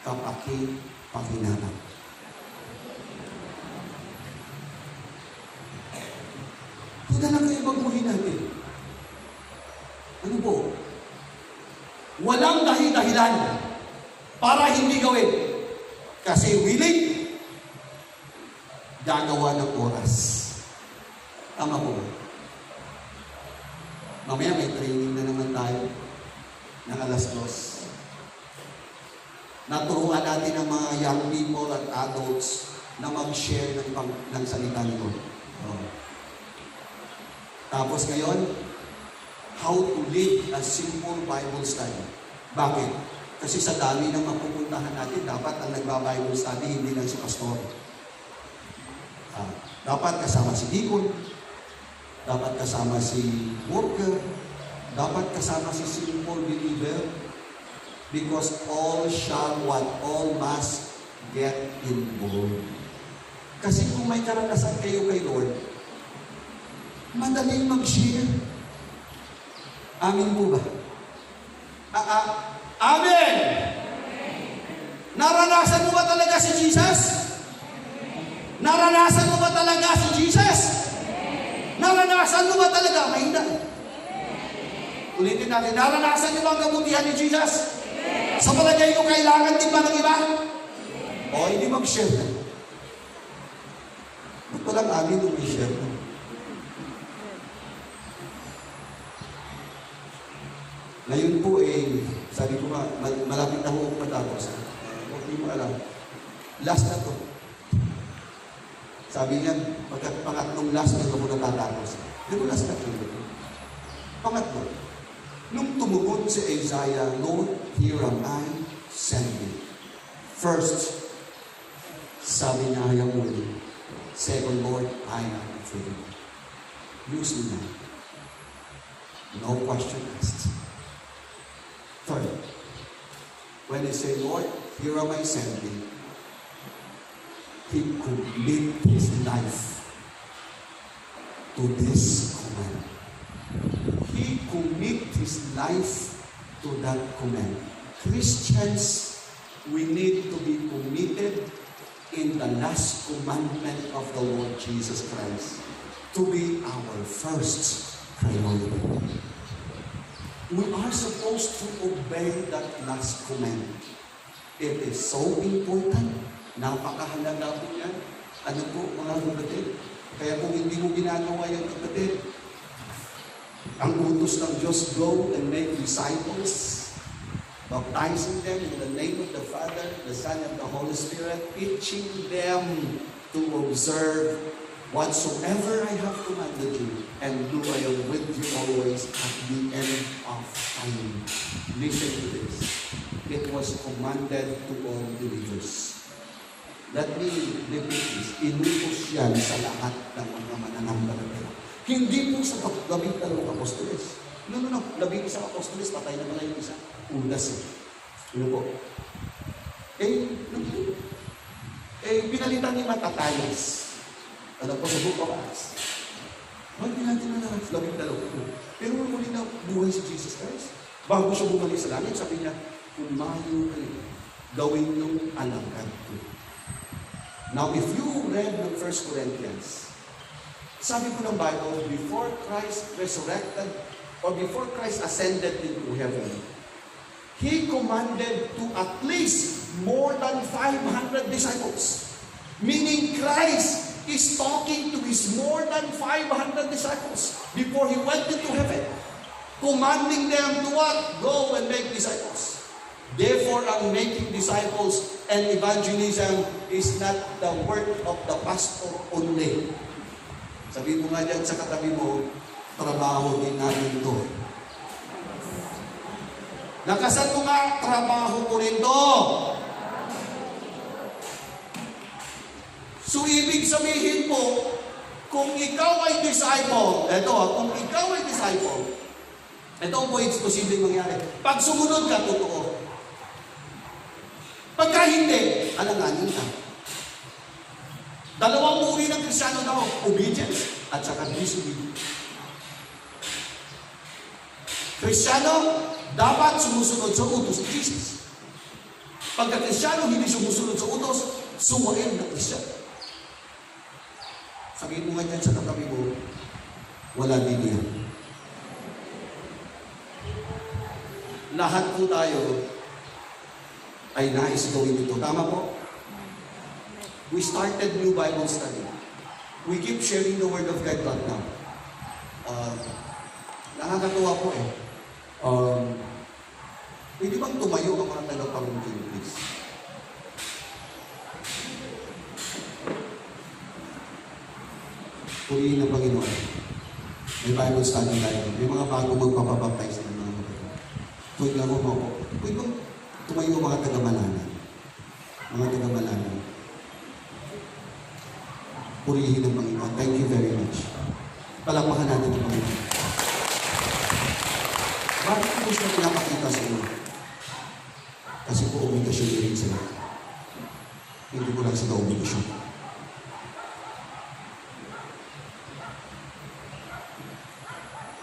kapaki-pakinalan. Ito na lang kayo baguhin natin. Ano po? Walang dahilan para hindi gawin. Kasi willing, gagawa ng oras. Tama po ba? Mamaya may training na naman tayo ng 2:00. Naturuan natin ang mga young people at adults na mag-share ng salita nito. Tapos ngayon, how to live a simple Bible study. Bakit? Kasi sa dami ng mapupuntahan natin, dapat ang nagba-Bible study, hindi lang si pastor. Dapat kasama si deacon, dapat kasama si worker, dapat kasama si simple believer, because all shall what? All must get involved. Kasi kung may karanasan kayo kay Lord, madaling mag-share. Amin po ba? Amen! Naranasan mo ba talaga si Jesus? Naranasan mo ba talaga si Jesus? Naranasan mo ba talaga? Mahina. Ulitin natin, naranasan niyo ba ang kabutihan ni Jesus? Sa palagay ko, kailangan din ba ng iba? O, hindi mag-share na. Ba't walang amin nung i-share na? Ngayon po sabi ko nga, malapit na ako matapos. Huwag niyo mo alam. Last na to. Sabi niya, pagkat pangatlong last na ako natatapos. Di ba last na to? Pangatlo. Nung tumugon si Isaiah, Lord, here am I, send me. First, sabi niya yung muli. Second, Lord, I am afraid. Use me now. No question asked. Third, when he said, Lord, here am I, send me, he committed his life to this command. He committed his life to that command. Christians, we need to be committed in the last commandment of the Lord Jesus Christ to be our first priority. We are supposed to obey that last command. It is so important. Napakahalaga po yan. Ano po mga kapatid? Kaya kung hindi mo ginagawa yan kapatid, ang utos ng Diyos, go and make disciples, baptizing them in the name of the Father, the Son, and the Holy Spirit, teaching them to observe whatsoever I have commanded you, and do I am with you always at the end of time. Listen to this. It was commanded to all believers. Let me repeat this. Inutos yan sa lahat ng mga mananampalataya. Hindi po sa 12 apostoles. No. 11 apostoles, patay na pala yung isa. Udas eh. Ano po? Pinalitan ni Matatayas. Ano po sa Book of Acts? Hindi natin na lang 12. Pero muli na buhay si Jesus Christ. Bago siya bumalik sa langit, sabi niya, umayo kayo, gawin yung alangkad ko. Now, if you read ng 1 Corinthians, sabi ko ng Bible, before Christ resurrected, or before Christ ascended into heaven, He commanded to at least more than 500 disciples. Meaning Christ is talking to his more than 500 disciples before He went into heaven. Commanding them to what? Go and make disciples. Therefore, ang making disciples and evangelism is not the work of the pastor only. Sabihin mo nga dyan sa katabi mo, trabaho din namin ito. Nakasan mo nga, trabaho ko rin ito. So, ibig sabihin po, kung ikaw ay disciple, kung ikaw ay disciple, ito po yung posibleng mangyari. Pag sumunod ka, totoo. Pagka hindi, alanganin ka. Dalawang uri ng Kristiyano daw, obedience at saka disobedience. Kristiyano, dapat sumusunod sa utos ni Jesus. Pagka Kristiyano, hindi sumusunod sa utos, suwain na Kristiyano. Sabihin mo nga dyan sa katabi mo, wala din yan. Lahat po tayo ay nais gawin ito. Tama po? We started new Bible study. We keep sharing the Word of God right now. Nakakatuwa po eh. Pwede bang tumayo ang mga tagapangkin, please? Purihin ng Panginoon. May Bible study tayo. May mga bago magpapabaptize ng mga kapatid. Pwede mo po. Pwede bang tumayo ang mga taga-malanan? Mga taga-malanan. Purihin ng Panginoon. Thank you very much. Palakpakan natin ang Panginoon. Bakit ko gusto pinapakita sa inyo? Kasi po obligasyon din sila. Hindi ko lang sila obligasyon.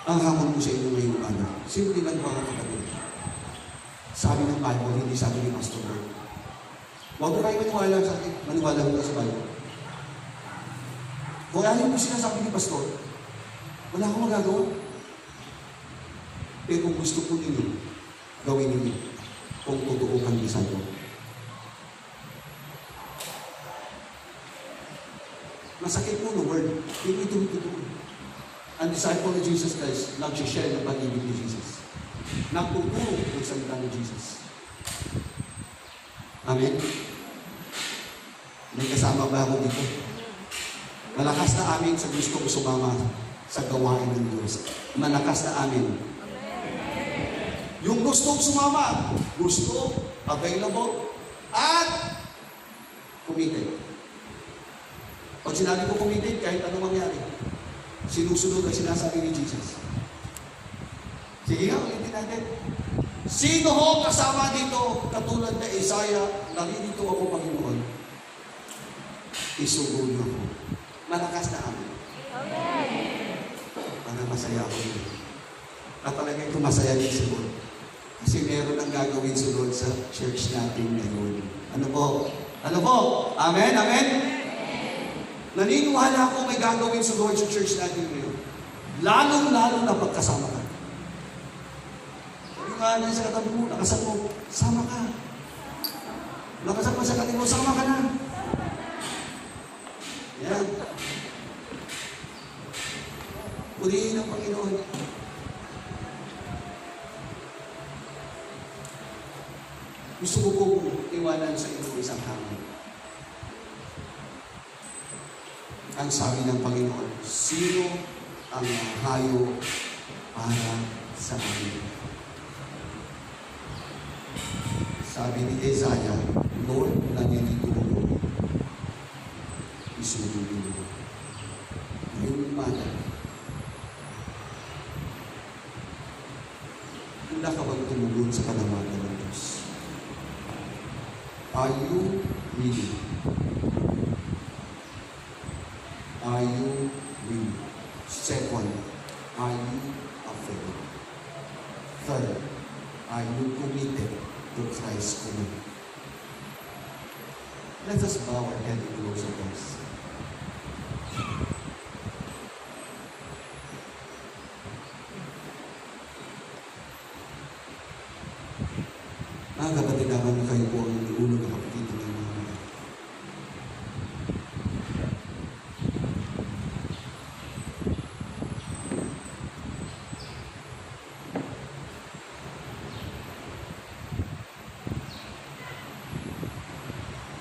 Ang hamon ko sa inyo ngayong umaga, simple lang mga kapatid. Sabi ng Bible, hindi sabi ni Pastor Bert. Huwag na kayo maniwala sa akin. Maniwala ko sa Bible. Kung ayaw mo sinasabi ni Pastor, wala akong magagawa. Pero kung gusto po ninyo, gawin ninyo kung totoo kang disciple. Masakit po no word. Pero ito. Ang disciple ni Jesus Christ, nag-share ng pag-ibig ni Jesus. Nagtuturo ng salita ni Jesus. Amen? May kasama ba ako dito? Malakas na amin sa gusto ko sumama sa gawain ng Diyos. Malakas na amin. Yung gustong sumama, gusto, available, at committed. Pag sinabi ko committed, kahit ano mangyari, sinusunod ang sinasabi ni Jesus. Sige nga, ulitin natin. Sino ho kasama dito, katulad na Isaiah, naririto ako, Panginoon, isugo niyo ako. Malakas na amin. Para masaya ako dito. At talagang kung masaya din si Lord. Kasi meron ang gagawin si Lord sa church natin ngayon. Ano po? Ano po? Amen? Amen? Naniniwala ako may gagawin si Lord sa church natin ngayon. Lalong-lalo na pagkasama ka. Yung nga na sa katabi mo, nakasan mo, sama ka. Nakasan mo sa katabi mo, sama ka na. Yan. Purihin ang Panginoon. Gusto ko pong iwanan sa inyo isang hangin. Ang sabi ng Panginoon, sino ang hayo para sa amin? Sabi ni Isaiah, Lord, nanilito mo. Isunod mo. Ngayong umaga, handa ka bang tumugon sa panawagan ng Diyos? Are you willing? Are you willing? Second, are you afraid? Third, are you committed to Christ's command? Let us bow our head and close our eyes. Mga kapatid, naman kayo po ang ulo ng kapatid ng mga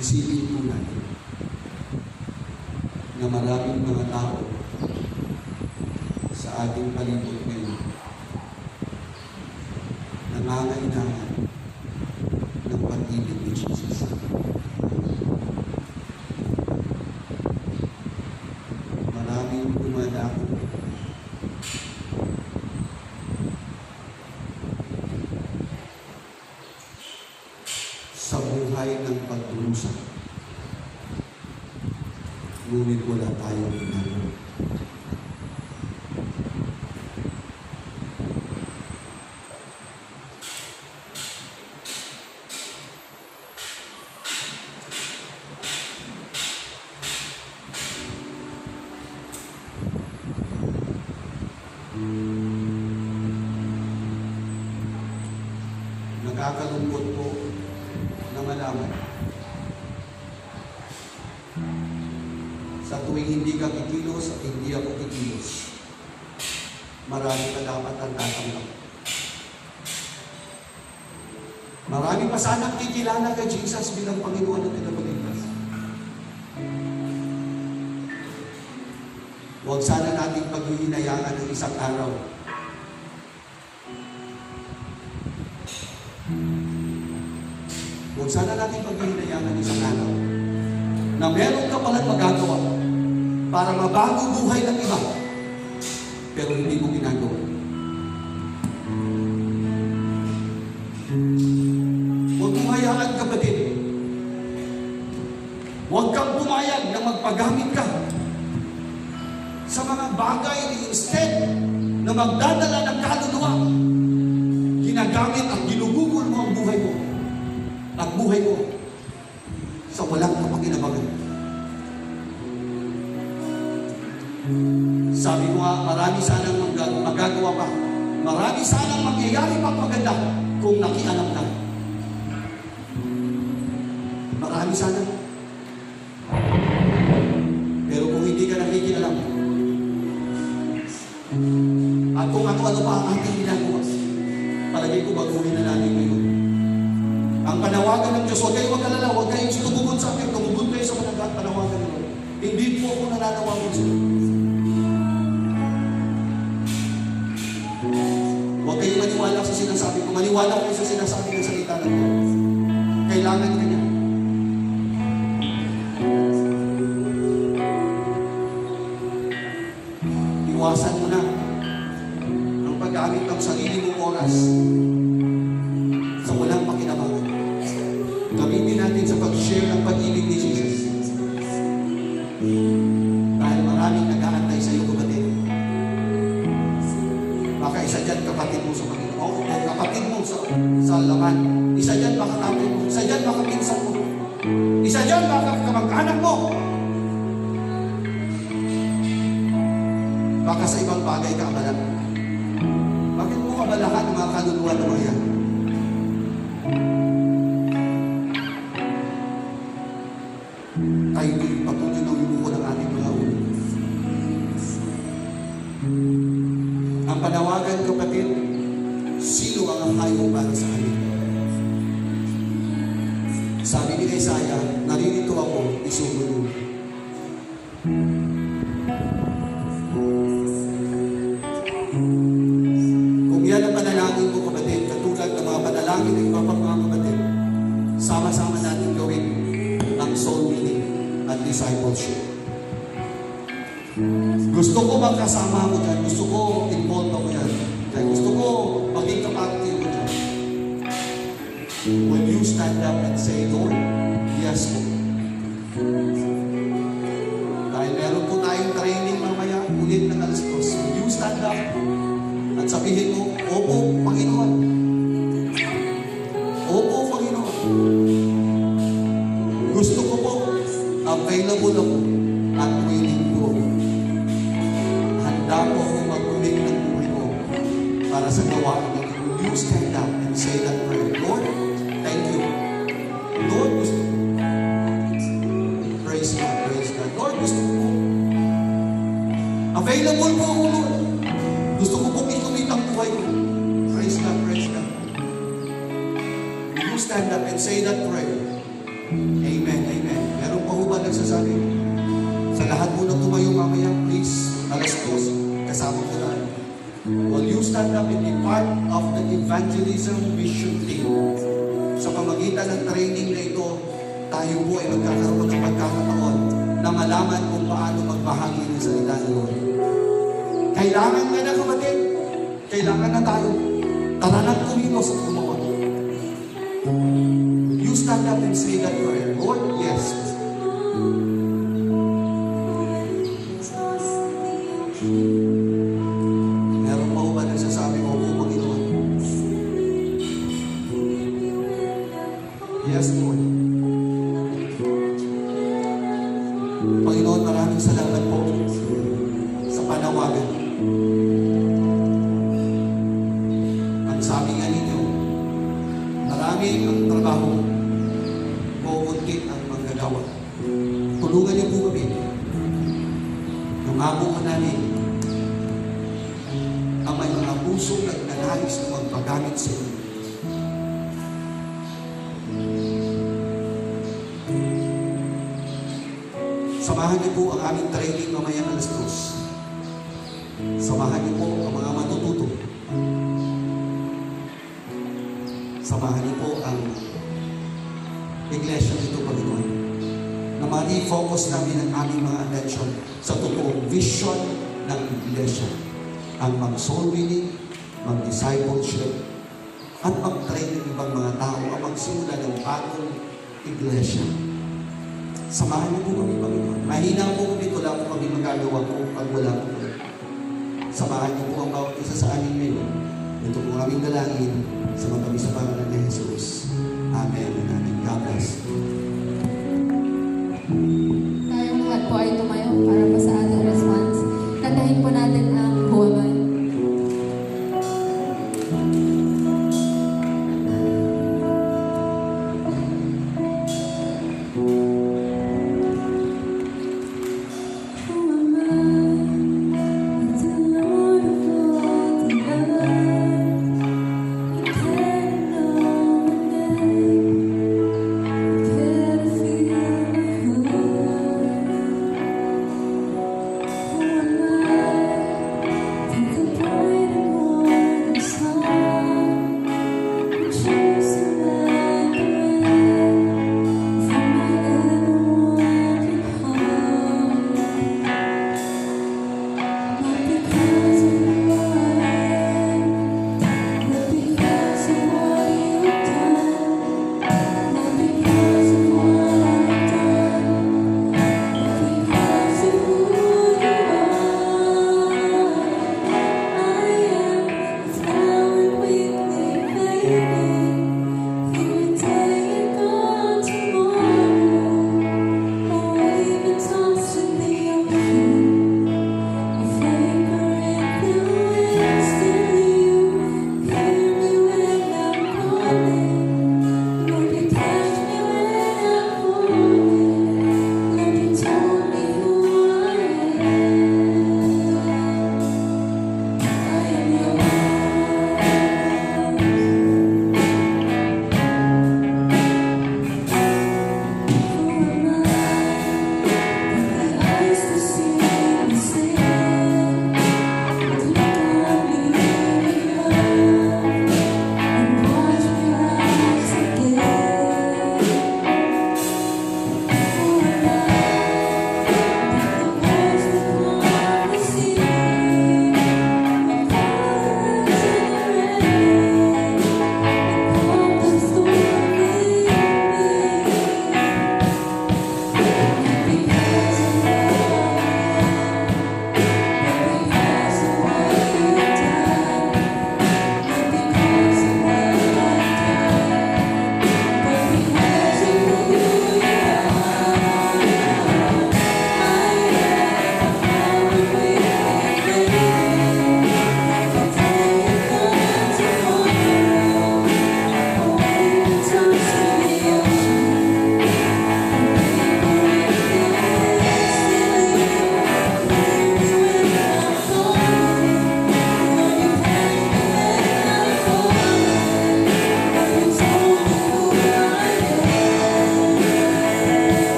isipin po natin na maraming mga tao sa ating palibot ngayon nangangailangan ng pag-ibig ni Jesus. Maraming dumadako sa buhay ng pagdurusa. Ngunit wala tayong ginagawa. Nakakalungkot po na malaman sa tuwing hindi ka kikilos at hindi ako kikilos, marami ka dapat ang tatanggap. Marami pa sanang kikilala kay Jesus bilang Panginoon at Tagapagligtas. Huwag sana nating paghihinayaan ng isang araw. Huwag sana natin paghihinayaan ng isang araw na meron ka palang magagawa para mabago buhay ng iba, pero hindi mo ginagawa. Huwag mong hayaan, kapatid. Huwag kang pumayag na magpagamit ka sa mga bagay na instead na magdadala ng kaluluwa, ginagamit at ginugugol mo ang buhay mo. At buhay mo walang kapakinabangan. Sabi ko nga, marami sanang magagawa pa. Marami sanang mangyayari pang maganda kung nakialam ka. Marami sanang. Pero kung hindi ka nakikialam, at kung ano-ano pa ang ating ginagawa, palagay ko baguhin na natin ngayon. Ang panawagan ng Diyos, huwag kayong mag-alala, huwag kayong tumugon sa akin, tumugon kayo sa panawagan ng Lord. Hindi po ako nananawagan sa Lord. Huwag kayong maniwala sa sinasabi ko. Maniwala kayo sa sinasabi ng salita ng Lord. Kailangan ka niya. Iwasan mo na ang paggamit ng sarili mong oras sa walang pakinabangan. Gamitin natin sa pag-share ng pag-ibig ni Jesus. Dahil maraming nag-aantay sa iyo, kapatid. Baka isa dyan kapatid mo sa Panginoon. O kapatid mo sa laman. Isa dyan baka kapatid mo. Isa dyan baka pinsan mo. Isa dyan baka kamag-anak mo. Baka sa ibang bagay ka abala. Bakit mo kabalahan ang mga kaluluwa na mga yan? Tayo din patuloy na umuko ng ating mga ulo. Ang panawagan, kapatid, sino ang hayo para sa amin? Sabi ni Isaiah, naririto ako, isugo. Kung yan ang panalangin ko, kapatid, katulad ng mga panalangin ng iba pang mga kapatid, sama-sama natin gawin ang soul winning at discipleship. Gusto ko magkasama mo dyan. Gusto ko involved ako yan. Kaya gusto ko maging kapatid mo dyan. Will you stand up and say, Lord, yes po. Dahil meron po tayong training mamaya, ulit ng alas 2. Will you stand up at sabihin mo, opo, Panginoon. Opo, Panginoon. Gusto ko po, available ako at willing po ako. Handa po ako mag-uling ng buhay ko para sa gawain ng Will you stand up and say that prayer? Lord, thank you. Lord, gusto ko. Praise God, praise God. Lord, gusto ko po. Available po ako, Lord. Gusto ko pong itumit ang buhay ko. Praise God, praise God. Will you stand up and say that prayer? Amen, amen. Meron pa ho ba nagsasabi? Sa lahat po na tumayo mamaya, please, alas 2, kasama ko tayo. Will you stand up and be part of the evangelism mission team? Sa pamagitan ng training na ito, tayo po ay magkakaroon ng pagkakataon na malaman kung paano magbahagi ng salita ng Lord. Kailangan nga na, kapatid. Kailangan na tayo. Tara na kumilos at gumawa. You stand up and say that prayer. Lord, yes. Meron pa ba nagsasabi mo po, Panginoon? Yes, Lord. Panginoon, maraming salamat po sa panawagan. Ang sabi nga ninyo, marami ang trabaho, kukunti ang manggagawa. Tulungan niyo po kami. Lumabo ka namin ang may mga pusong nagnanais na magpagamit sa inyo. Samahan niyo po ang aming training mamaya alas 2. Samahan niyo po ang mga matututo. Samahan niyo po ang iglesia nito, Panginoon, na ma-refocus namin ang aming mga attention sa totoong vision ng iglesia. Ang mag-soul winning, mag-discipleship, at mag-train ng ibang mga tao ang magsimula ng bagong iglesia. Samahan niyo po kami, Panginoon. Mahina po kami, wala po kami magagawa po pag wala po kami. Samahan niyo po ang bawat isa sa amin ngayon. Ito po aming dalangin sa matamis sa pangalan ni Jesus. Amen and amen. God bless.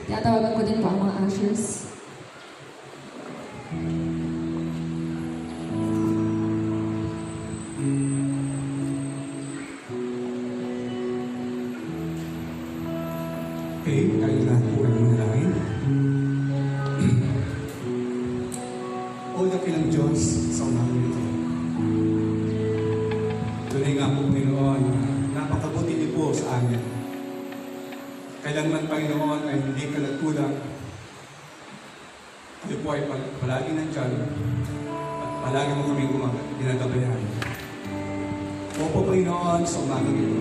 Tinatawagan ko din po ang mga ushers. Okay, tayo lahat po ay manalangin. O dakilang Diyos sa umagang ito. Tunay nga po, Panginoon, napakabuti niyo po sa amin. Kailanman, Panginoon, ay hindi ka nagkulang. Kayo po ay palagi nandyan at palagi mo kami ginagabayan. Opo, Panginoon, sa umagang ito.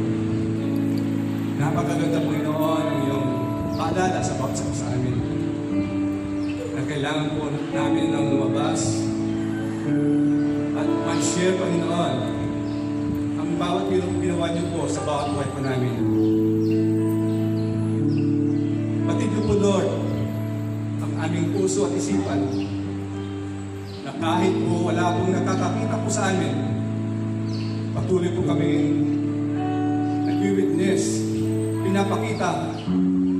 Napakaganda, Panginoon, ang iyong paalala sa bawat sa amin. Na kailangan po namin ng lumabas at mag-share, Panginoon, ang bawat ginawa niyo po sa bawat buhay po namin. Batid niyo po, Lord, ang aming puso at isipan na kahit po wala pong nakakakita po sa amin, patuloy po kami nag-witness, pinapakita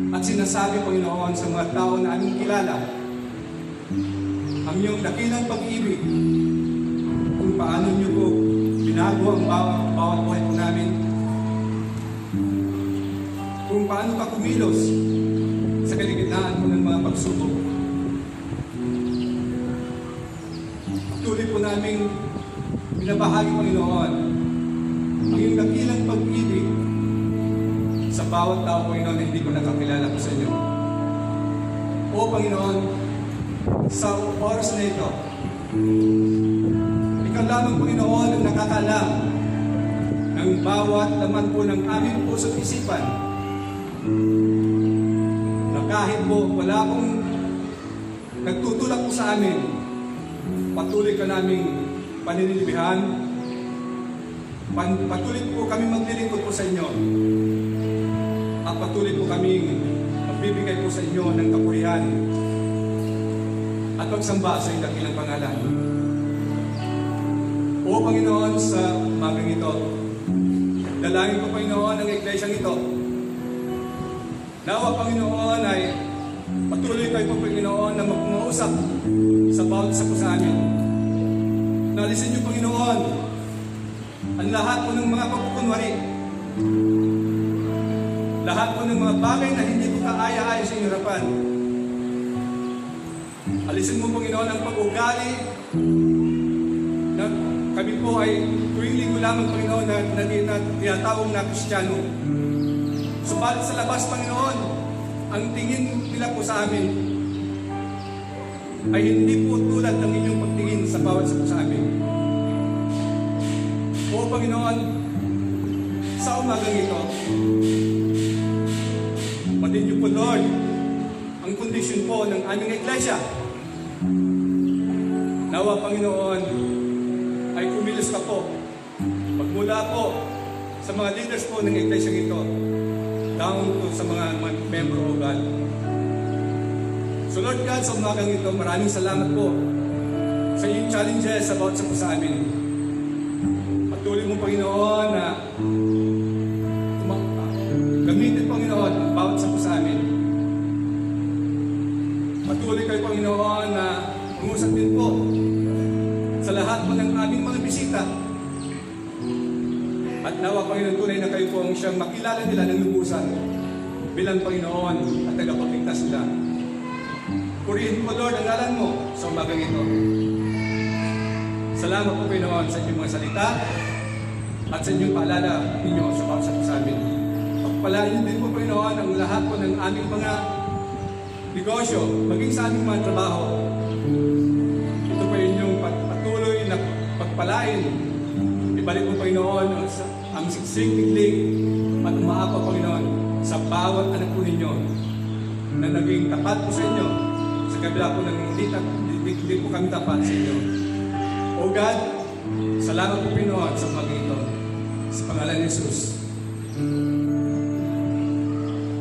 at sinasabi, Panginoon, sa mga tao na aming kilala ang iyong dakilang pag-ibig kung paano niyo po binago ang bawat buhay po namin, kung paano ka kumilos sa kaligtaan po ng mga pagsubok. Patuloy po naming binabahagi, Panginoon, ang iyong dakilang pag-ibig sa bawat tao, Panginoon, na hindi ko nakakilala po sa inyo. O Panginoon, sa oras na ito, ikaw lamang, Panginoon, ang nakakalam ng bawat laman po ng aming puso't isipan. kahit po wala akong nagtutulak po sa amin, patuloy ka naming paninilbihan, patuloy po kami maglilingkod po sa inyo, at patuloy po kaming magbibigay po sa inyo ng kapurihan at pagsamba sa iyong dakilang pangalan. O Panginoon, sa umagang ito, dalangin ko Panginoon ang iglesyang ito. Nawa Panginoon ay patuloy kayo po Panginoon na mag-uusap sa bawat isa po sa amin. Nalisin niyo Panginoon ang lahat po ng mga pagkukunwari, lahat po ng mga bagay na hindi ko kaaya-aya sa inyong harapan. Alisin mo Panginoon ang pag-ugali na kami po ay tuwing linggo lamang Panginoon na tinatawag na Kristiyano. Subalit sa labas Panginoon, ang tingin nila po sa amin ay hindi po tulad ng inyong pagtingin sa bawat isa po sa amin. O Panginoon, sa umagang ito, pati niyo po Lord ang kondisyon po ng aming iglesia. Nawa Panginoon ay kumilos ka po magmula po sa mga leaders po ng iglesia ito down to sa mga membro o God. So Lord God, sa umagang ito, maraming salamat po sa iyong challenges sa bawat isa po sa amin. Patuloy mo Panginoon na gamitin Panginoon ang bawat isa po sa amin. Patuloy kayo Panginoon na umusap din po sa lahat po ng aming mga bisita. At nawa Panginoon, tunay na kayo po ang siyang makilala nila ng lubusan bilang Panginoon at tagapagligtas nila. Purihin po Lord ang ngalan mo sa umagang ito. Salamat po Panginoon sa inyong mga salita at sa inyong paalala ninyo sa bawat isa po sa amin. Pagpalain niyo din po Panginoon ang lahat po ng aming mga negosyo, maging sa aming mga trabaho. Ito po inyong patuloy na pagpalain. Ibalik po Panginoon ang siksik tiglig at umaapa Panginoon sa bawat anak po ninyo na naging tapat po sa inyo sa kabila po ng hindi po kami tapat sa inyo. O God, salamat po Panginoon sa pagiging ito. Sa pangalan ni Jesus.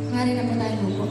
Mari na po tayo po.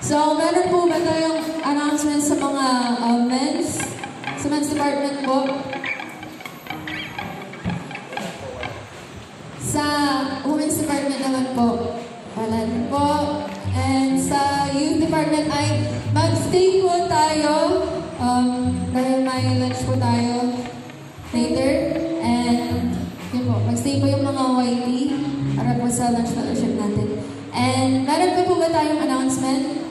So, meron po ba tayong announcement sa mga sa men's department po? Sa women's department naman po, wala din po. And sa youth department ay mag-stay po tayo dahil may lunch po tayo later. And yun po, mag-stay po yung mga YT para po sa lunch fellowship natin. And meron pa po ba tayong announcement?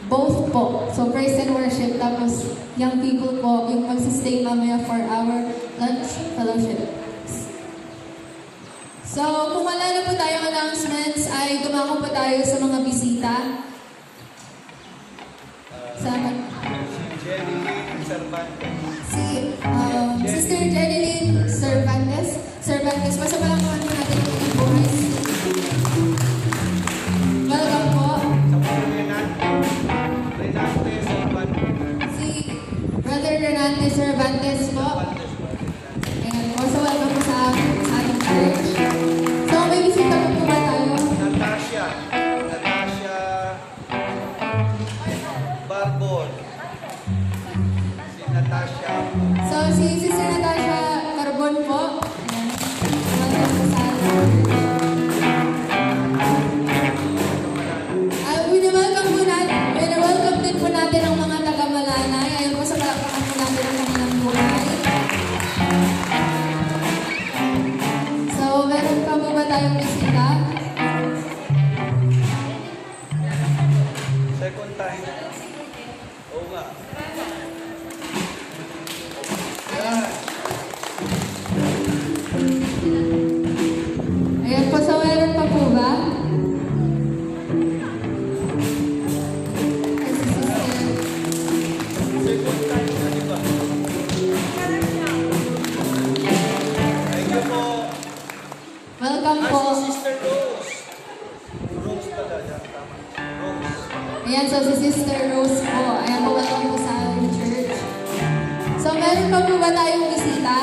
Both po. So, praise and worship. Tapos, young people po, yung magsistay mamaya for our lunch fellowship. So, kung wala na po tayong announcements, ay dumako po tayo sa mga bisita. Sa si Sister Jenny Lynn Cervantes. Basta pa lang naman po natin yung buhay. Welcome po. Si Brother Renante Cervantes po. Ayan po. So, welcome po sa ating church. So, may bisita po ba tayo? Natasha Barbon. Si Natasha. So, si Sister Natasha Carbon po. Ayan. Welcome po sa ating church. Welcome din po natin ang mga taga-Malanay. Ayun po sa palakpakan po natin ang kanilang buhay. So, meron pa po ba tayong bisita? Second time. Oo nga. Yan. Ayan po, so meron pa po ba? Ay, si Sister. Second time na, di ba? Thank you po. Welcome po. Si Sister Rose. Rose pala. Yan, tama. Rose. Ayan, so si Sister Rose po. Ayan po, welcome po sa ating church. So, meron pa po ba tayong bisita?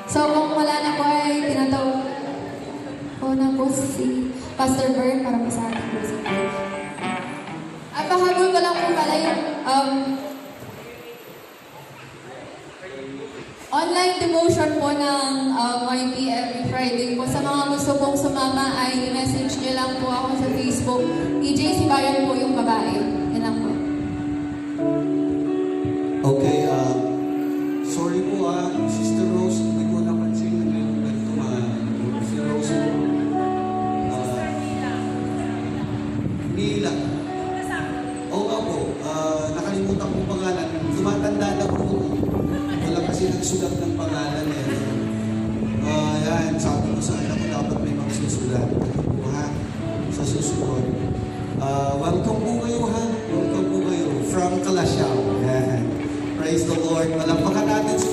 So, kung wala na po ay tinatawag ko na po si Pastor Bern para po sa ating bisita. At pahabol ko lang po pala yung online devotion po ng YP every Friday po. Sa mga gusto pong sumama ay message nyo lang po ako sa Facebook. EJ Sibayan po yung babae. Yan lang po. Okay, sorry po Sister Rose, hindi ko napansin na ngayon ganito si Rose. Mila. Oo nga po, nakalimutan ko pangalan. Tumatanda na po. Wala kasi nagsulat ng pangalan eh. Yan, sabi ko sa anak ko dapat may magsusulat. Ha? Sa susunod. Welcome po kayo ha. Welcome po kayo. From Calasiao. Yan. Praise the Lord. Malampakan natin si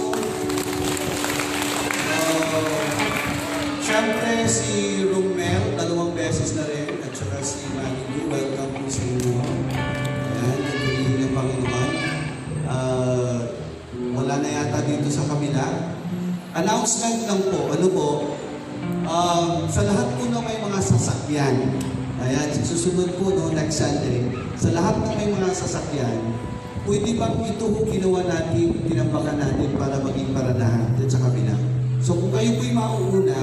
Siyempre si Romel, 2 beses na rin. At saka si Manny, welcome po sa inyo. Ayan, nagpilihin ng Panginoon. Wala na yata dito sa kabila. Announcement lang po. Ano po? Sa lahat po na may mga sasakyan. Ayan, susunod po no, next Sunday. Sa lahat na may mga sasakyan, pwede bang ito po ginawa natin, tinampakan natin para maging paradahan dyan sa kabila. So kung kayo po'y mauuna,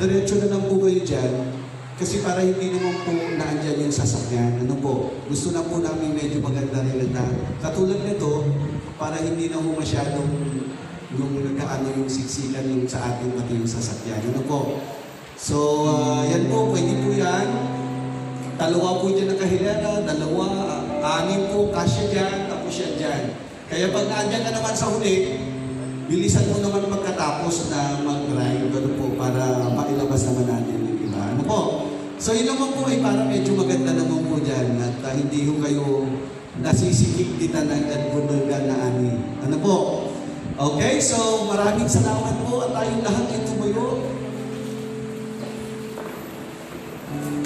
diretso na lang po kayo dyan. Kasi para hindi naman po naandyan yung sasakyan. Ano po? Gusto na po namin medyo maganda rin na katulad nito, para hindi na po masyadong yung nagkaano yung siksikan yung sa ating pati yung sasakyan. Ano po? So, yan po, pwede po yan. 2 po dyan nakahilala, 2, 6 po, kasya dyan, tapos yan dyan. Kaya pag naandyan ka naman sa huli, bilisan mo naman pagkatapos na mag-drive, ano po, para mailabas naman natin yung iba. Ano po? So, yun naman po ay para medyo maganda naman po dyan at hindi ho kayo nasisikiktitan ng nagbunugan na ani. Ano po? Okay, so maraming salamat po at tayong lahat ay tumuyo.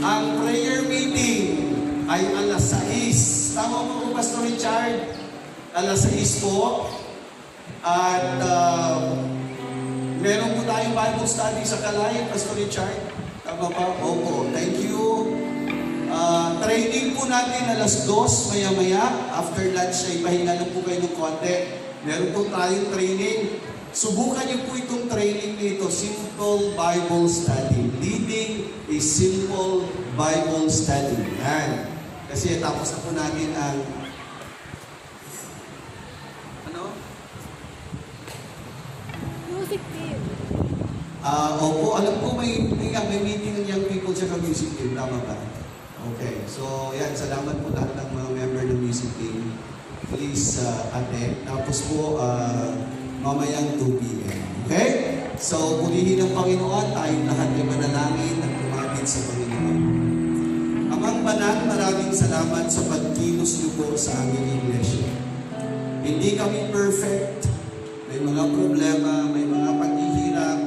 Ang prayer meeting ay alas 6. Tama po, Pastor Richard? Alas 6 po. At meron po tayong Bible study sa Kalay, Pastor Richard. Tama ba? Opo. Thank you. Training po natin alas 2 maya-maya. After lunch ay pahinga lang po kayo ng konti. Meron po tayong training. Subukan niyo po itong training nito, Simple Bible Study. Leading a Simple Bible Study. Yan. Kasi tapos na po natin ang Music team. opo, alam ko may meeting ng young people sa music team. Tama ba? Okay. So, yan. Salamat po lahat ng mga member ng music team. Please attend. Tapos po, mamayang 2 p.m. Okay? So, purihin ng Panginoon. Tayong lahat ay manalangin at lumapit sa Panginoon. Amang Banal, maraming salamat sa pagkilos niyo po sa aming iglesia. Hindi kami perfect. May mga problema, may mga paghihirap.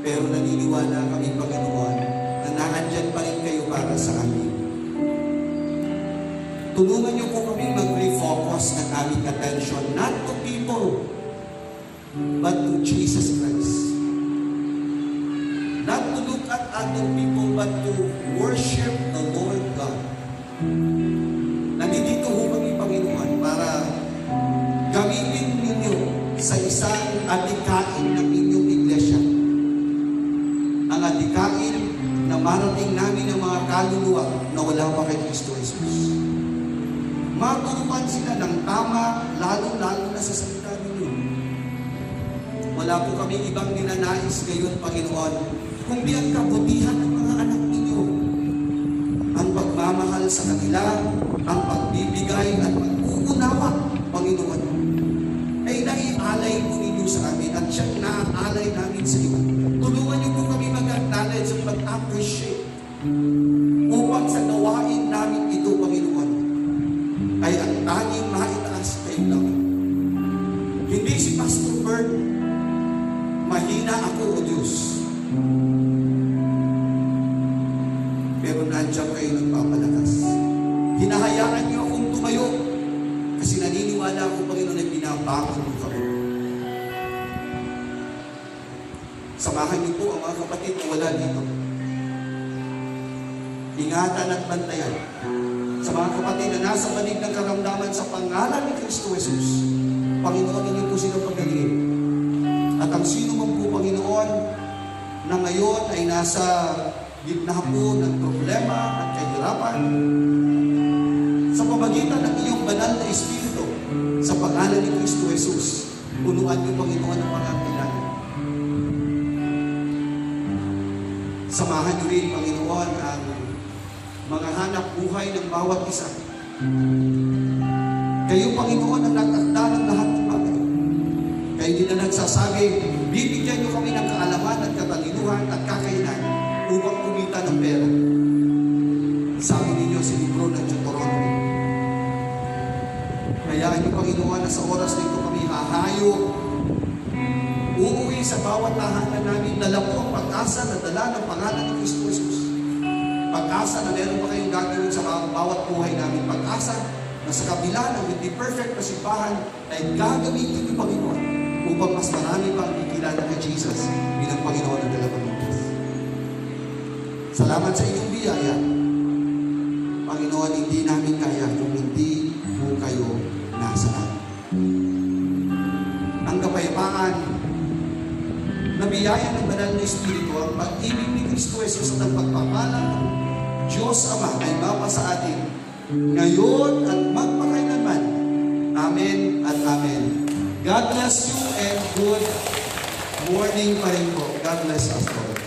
Pero naniniwala kami, Panginoon, na naandyan pa rin kayo para sa amin. Tulungan niyo po kami mag-refocus ng aming attention, not to people, but to Jesus Christ. Not to look at other people, but to worship the Lord God. Nandito ho kami, Panginoon, para gamitin ninyo sa isang adikain ng inyong iglesia. Ang adikain na marating namin ng mga kaluluwa na wala pa kay Kristo Jesus. Maturuan sila ng tama, lalo-lalo na sa salita ninyo. Wala po kami ibang ninanais ngayon, Panginoon, kundi ang kabutihan ng mga anak ninyo. Ang pagmamahal sa kanila, ang pagbibigay at pag-uunawa, Panginoon, ay naialay po ninyo sa amin at siyang naaalay namin sa iyo. Tulungan niyo po kami mag-acknowledge at mag-appreciate upang sa gawain namin ito, Panginoon, ay ang tanging maitaas kayo lang. Hindi si Pastor Bert, mahina ako, O Diyos. Pero nandiyan kayo nagpapalakas. Hinahayaan niyo akong tumayo kasi naniniwala ako, Panginoon, ay binabangon mo kami. Samahan niyo po ang mga kapatid na wala dito. Ingatan at bantayan sa mga kapatid na nasa banig ng karamdaman sa pangalan ni Kristo Jesus. Panginoon, ninyo po silang pagdalingin. At ang sino man po, Panginoon, na ngayon ay nasa gitna po ng problema at kahirapan, sa pamagitan ng iyong banal na Espiritu, sa pangalan ni Kristo Jesus, punuan niyo, Panginoon, ang mga kailangan. Samahan niyo rin, Panginoon, ang mga hanap buhay ng bawat isa. Kayo, Panginoon, ang nagtakda ng lahat ng bagay. Kayo din na nagsasabi, bibigyan niyo kami ng kaalaman at katalinuhan at kakayanan upang kumita ng pera. Sabi ninyo sa libro ng Deuteronomy. Hayaan niyo, Panginoon, na sa oras na ito kami hahayo, uuwi sa bawat tahanan namin, dala po ang pag-asa na dala ng pangalan ng Kristo Jesus. Pag-asa na meron pa kayong gagawin sa bawat buhay namin. Pag-asa na sa kabila ng hindi perfect na simbahan ay gagamitin niyo, Panginoon, upang mas marami pang ikilala kay Jesus bilang Panginoon ng Tagapagligtas. Salamat sa inyong biyaya. Panginoon, hindi namin kaya kung hindi mo kayo nasaan. Ang kapayapaan na biyaya ng banal na Espiritu, ang pag-ibig ni Kristo Jesus at ang pagpapala ng Diyos Ama ay mapa sa atin ngayon at magpakailanman. Amen at Amen. God bless you and good morning pa rin po. God bless us all.